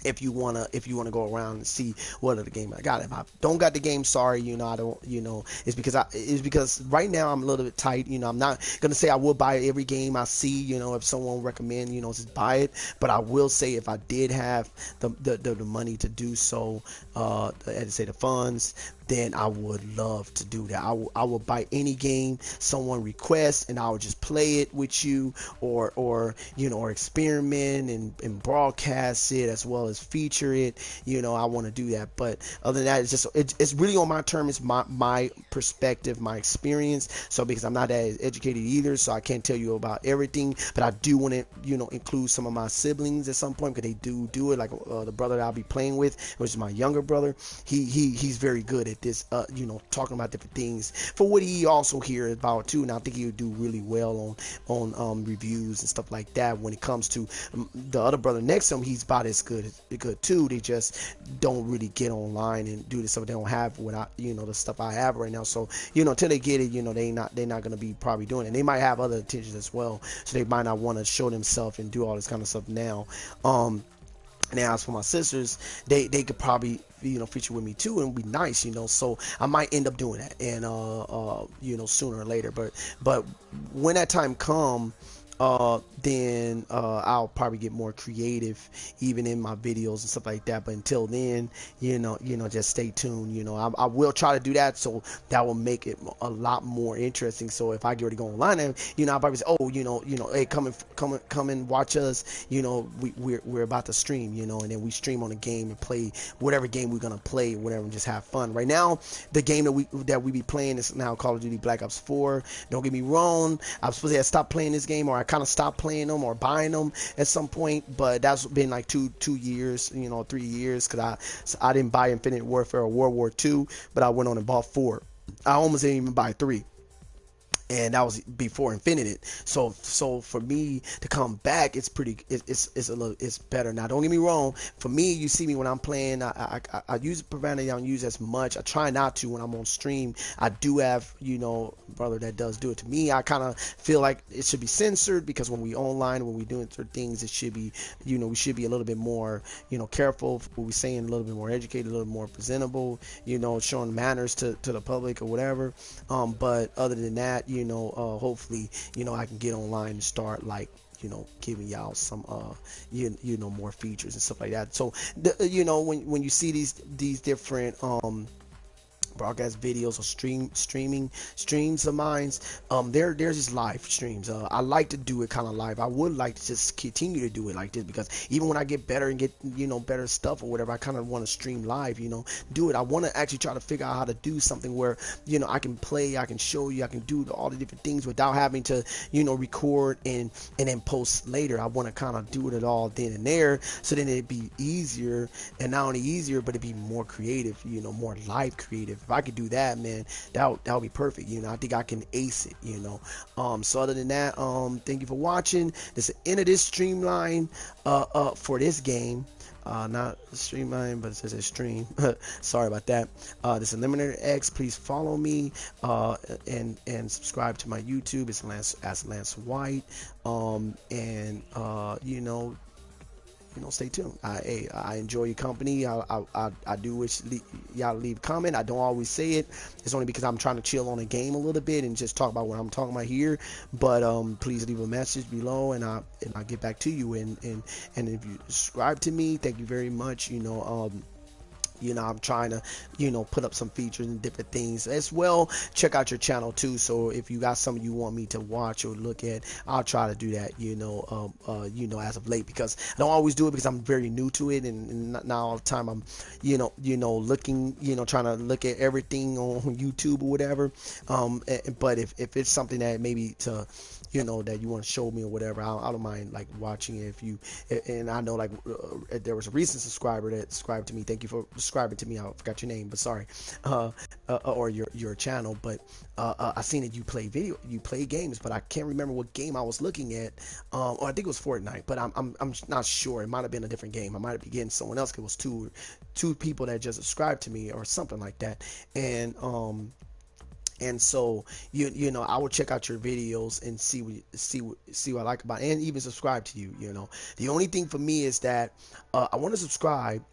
if you wanna go around and see what other game I got. If I don't got the game, sorry, I don't, it's because right now I'm a little bit tight. I'm not gonna say I will buy every game I see, if someone recommend, just buy it. But I will say, if I did have the money to do so, I'd say the funds, then I would love to do that. I will buy any game someone requests, and I will just play it with you, or or experiment and broadcast it as well as feature it. I want to do that. But other than that, it's really on my term. It's my perspective, my experience. So because I'm not that educated either, so I can't tell you about everything. But I do want to include some of my siblings at some point, because they do it. Like the brother that I'll be playing with, which is my younger brother. He's very good at this. Talking about different things for what he also hears about too. And I think he would do really well on reviews and stuff like that. When it comes to the other brother next to him, he's about as good too. They just don't really get online and do the stuff. They don't have what the stuff I have right now. So until they get it, they're not gonna be probably doing it. And they might have other intentions as well, so they might not want to show themselves and do all this kind of stuff now. Now, as for my sisters, they could probably feature with me too, and be nice, so I might end up doing that, and sooner or later. But when that time come, then I'll probably get more creative even in my videos and stuff like that. But until then, just stay tuned. I will try to do that, so that will make it a lot more interesting. So if I get ready to go online, and I'll probably say, oh, hey, come and watch us. We're about to stream, and then we stream on a game and play whatever game we're gonna play, whatever, and just have fun. Right now, the game that we be playing is now Call of Duty Black Ops 4. Don't get me wrong, I was supposed to stop playing this game, or I kind of stopped playing them or buying them at some point, but that's been like two years, 3 years, because I didn't buy Infinite Warfare or World War II, but I went on and bought 4. I almost didn't even buy 3. And that was before Infinite. So for me to come back, it's better. Now, don't get me wrong. For me, you see me when I'm playing, I use profanity. I don't use as much. I try not to when I'm on stream. I do have brother that does do it to me. I kind of feel like it should be censored, because when we online, when we doing certain things, it should be we should be a little bit more careful for what we're saying, a little bit more educated, a little more presentable, showing manners to the public or whatever. But other than that, hopefully, I can get online and start giving y'all some more features and stuff like that. So when you see these different broadcast videos or streams of mine, there's just live streams. I like to do it kind of live. I would like to just continue to do it like this, because even when I get better and get better stuff or whatever, I kind of want to stream live, do it. I want to actually try to figure out how to do something where I can play, I can show you, I can do all the different things without having to record and then post later. I want to kind of do it all then and there, so then it'd be easier, and not only easier, but it'd be more creative, more live creative. If I could do that, man, that would be perfect. I think I can ace it. So other than that, thank you for watching. This is the end of this streamline for this game. Not streamline, but it says a stream. Sorry about that. This is EliminaterX. Please follow me and subscribe to my YouTube. It's Lance White. Stay tuned. I enjoy your company. I do wish y'all leave a comment. I don't always say it. It's only because I'm trying to chill on a game a little bit and just talk about what I'm talking about here. But please leave a message below, and I'll get back to you. And if you subscribe to me, thank you very much. I'm trying to, put up some features and different things as well. Check out your channel too. So if you got something you want me to watch or look at, I'll try to do that, as of late, because I don't always do it because I'm very new to it. And not all the time I'm, looking, trying to look at everything on YouTube or whatever. But if it's something that maybe to, that you want to show me or whatever, I don't mind watching it. And I know there was a recent subscriber that subscribed to me. Thank you for subscribing to me. I forgot your name, but sorry, or your channel. But I seen that you play games, but I can't remember what game I was looking at. Or I think it was Fortnite, but I'm not sure. It might have been a different game. I might have been getting someone else. It was two people that just subscribed to me or something like that. And so you know, I will check out your videos and see what I like about it, and even subscribe to you. You know, the only thing for me is that I want to subscribe,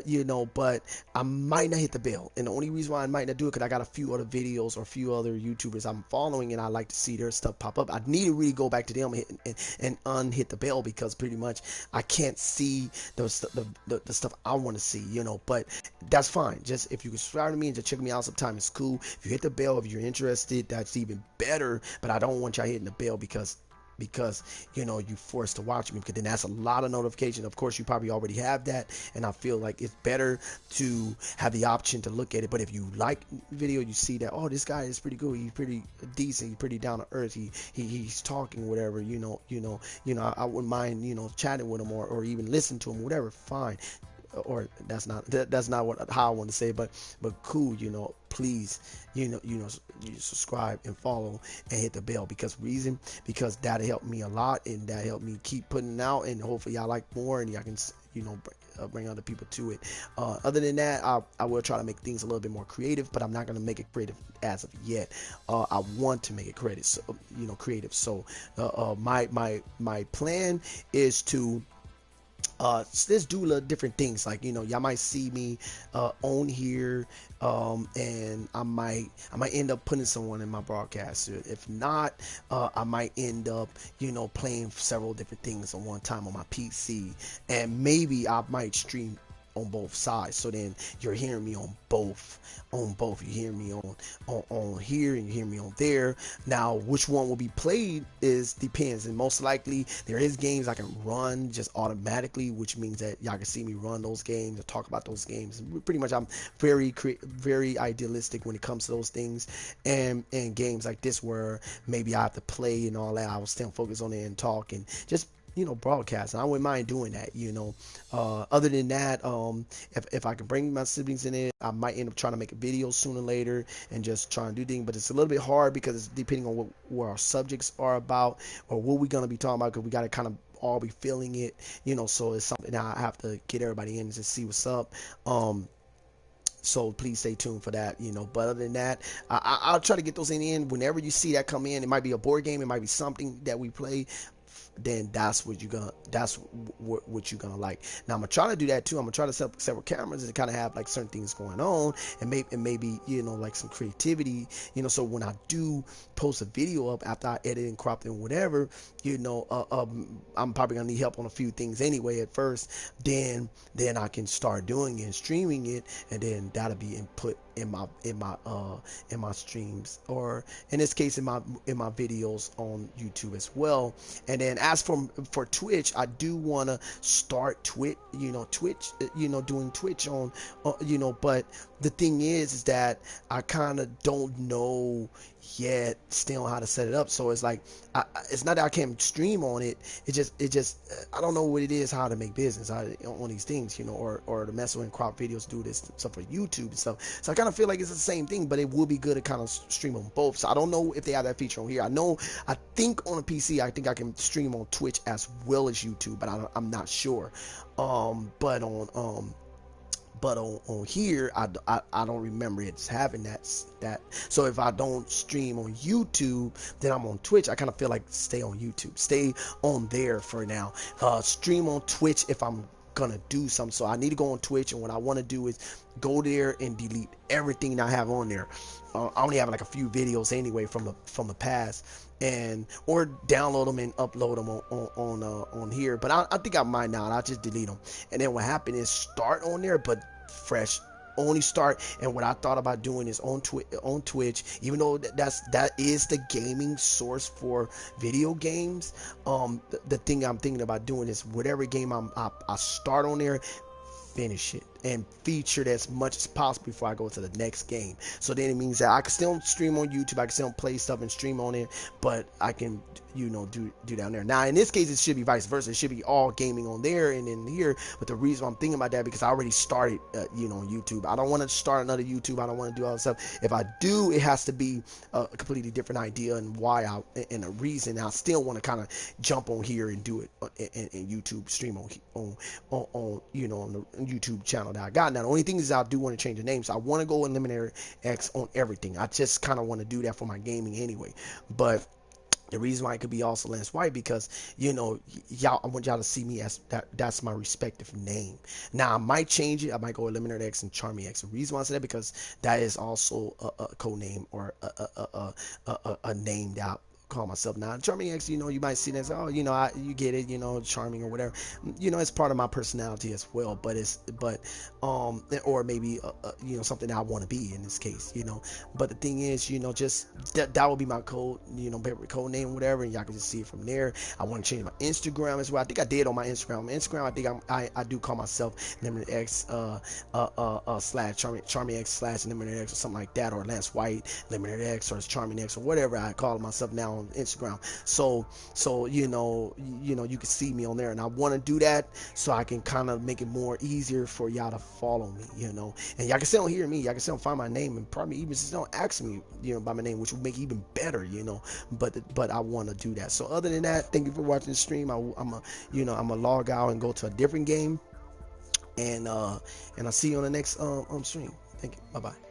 you know, but I might not hit the bell. And the only reason why I might not do it because I got a few other videos or a few other YouTubers I'm following, and I like to see their stuff pop up. I need to really go back to them and unhit the bell, because pretty much I can't see the stuff I want to see, you know. But that's fine. Just if you can subscribe to me and just check me out sometime, it's cool. If you hit the bell, if you're interested, that's even better. But I don't want y'all hitting the bell because you know you forced to watch me, because then that's a lot of notification. Of course, you probably already have that, and I feel like it's better to have the option to look at it. But if you like video, you see that, oh, this guy is pretty good, he's pretty decent, he's pretty down to earth, he's talking whatever, I wouldn't mind, chatting with him, or even listen to him, whatever, fine. Or that's not what how I want to say, but cool, please, you subscribe and follow and hit the bell, because that'll help me a lot, and that help me keep putting it out, and hopefully y'all like more, and y'all can bring other people to it. Other than that, I will try to make things a little bit more creative, but I'm not going to make it creative as of yet. I want to make it creative, so my plan is to let's do little different things, like y'all might see me on here, and I might end up putting someone in my broadcast. If not, I might end up playing several different things at one time on my PC, and maybe I might stream on both sides, so then you're hearing me on both. You hear me on here, and you hear me on there. Now, which one will be played is depends, and most likely there is games I can run just automatically, which means that y'all can see me run those games and talk about those games. Pretty much, I'm very idealistic when it comes to those things, and games like this where maybe I have to play and all that, I will still focus on it and talk and just broadcast. And I wouldn't mind doing that. Other than that, if I can bring my siblings in it, I might end up trying to make a video sooner or later and just try and do things. But it's a little bit hard because it's depending on what our subjects are about, or what we're gonna be talking about, because we got to kind of all be feeling it. So it's something that I have to get everybody in and just see what's up. So please stay tuned for that, But other than that, I'll try to get those in whenever you see that come in. It might be a board game, it might be something that we play. Then that's what you're gonna like. Now I'm gonna try to do that too. I'm gonna try to set up several cameras and kind of have like certain things going on, and maybe like some creativity, so when I do post a video up after I edit and crop and whatever, I'm probably gonna need help on a few things anyway at first. Then I can start doing it and streaming it, and then that'll be input in my streams, or in this case in my videos on YouTube as well. And then as for Twitch, I do want to start Twitch, doing Twitch on, but the thing is that I kind of don't know yet still how to set it up. So it's like, it's not that I can't stream on it. It just I don't know what it is, how to make business on these things, or to mess with and crop videos, do this stuff for YouTube and stuff. So I kind of feel like it's the same thing, but it would be good to kind of stream on both. So I don't know if they have that feature on here. I think on a PC, I think I can stream on Twitch as well as YouTube, but I'm not sure. But on here, I don't remember it's having that. So if I don't stream on YouTube, then I'm on Twitch. I kind of feel like stay on YouTube, stay on there for now. Stream on Twitch if I'm gonna do something. So I need to go on Twitch, and what I want to do is go there and delete everything I have on there. I only have like a few videos anyway from the past, or download them and upload them on here. But I think I might not. I'll just delete them, and then what happened is start on there, but fresh. Only start. And what I thought about doing is on Twitch, even though that is the gaming source for video games. The thing I'm thinking about doing is whatever game I start on there, finish it and feature it as much as possible before I go to the next game. So then it means that I can still stream on YouTube, I can still play stuff and stream on it, but I can do down there. Now in this case, it should be vice versa. It should be all gaming on there and in here. But the reason I'm thinking about that, because I already started on YouTube. I don't want to start another YouTube. I don't want to do all this stuff. If I do, it has to be a completely different idea and and a reason. I still want to kind of jump on here and do it in YouTube, stream on the YouTube channel channel that I got. Now the only thing is I do want to change the name, so I want to go EliminaterX on everything. I just kind of want to do that for my gaming anyway. But the reason why it could be also Lance White, because y'all, I want y'all to see me as that's my respective name. Now I might change it. I might go EliminaterX and CharmyX. The reason why I say that, because that is also a code name, or a name that I call myself. Now Charming X, you might see that as, oh, you get it, charming or whatever. It's part of my personality as well, but or maybe something that I want to be in this case. But the thing is, just that would be my code, favorite code name, whatever, and y'all can just see it from there. I want to change my Instagram as well. I think I did on my Instagram. I think I do call myself EliminaterX slash Charming X slash EliminaterX or something like that, or Lance White EliminaterX, or Charming X, or whatever I call myself now on Instagram. So you can see me on there, and I want to do that so I can kind of make it more easier for y'all to follow me, and y'all can still hear me, y'all can still find my name, and probably even still ask me by my name, which would make it even better, but I want to do that. So other than that, thank you for watching the stream. I'm a log out and go to a different game, and I'll see you on the next stream. Thank you. Bye bye.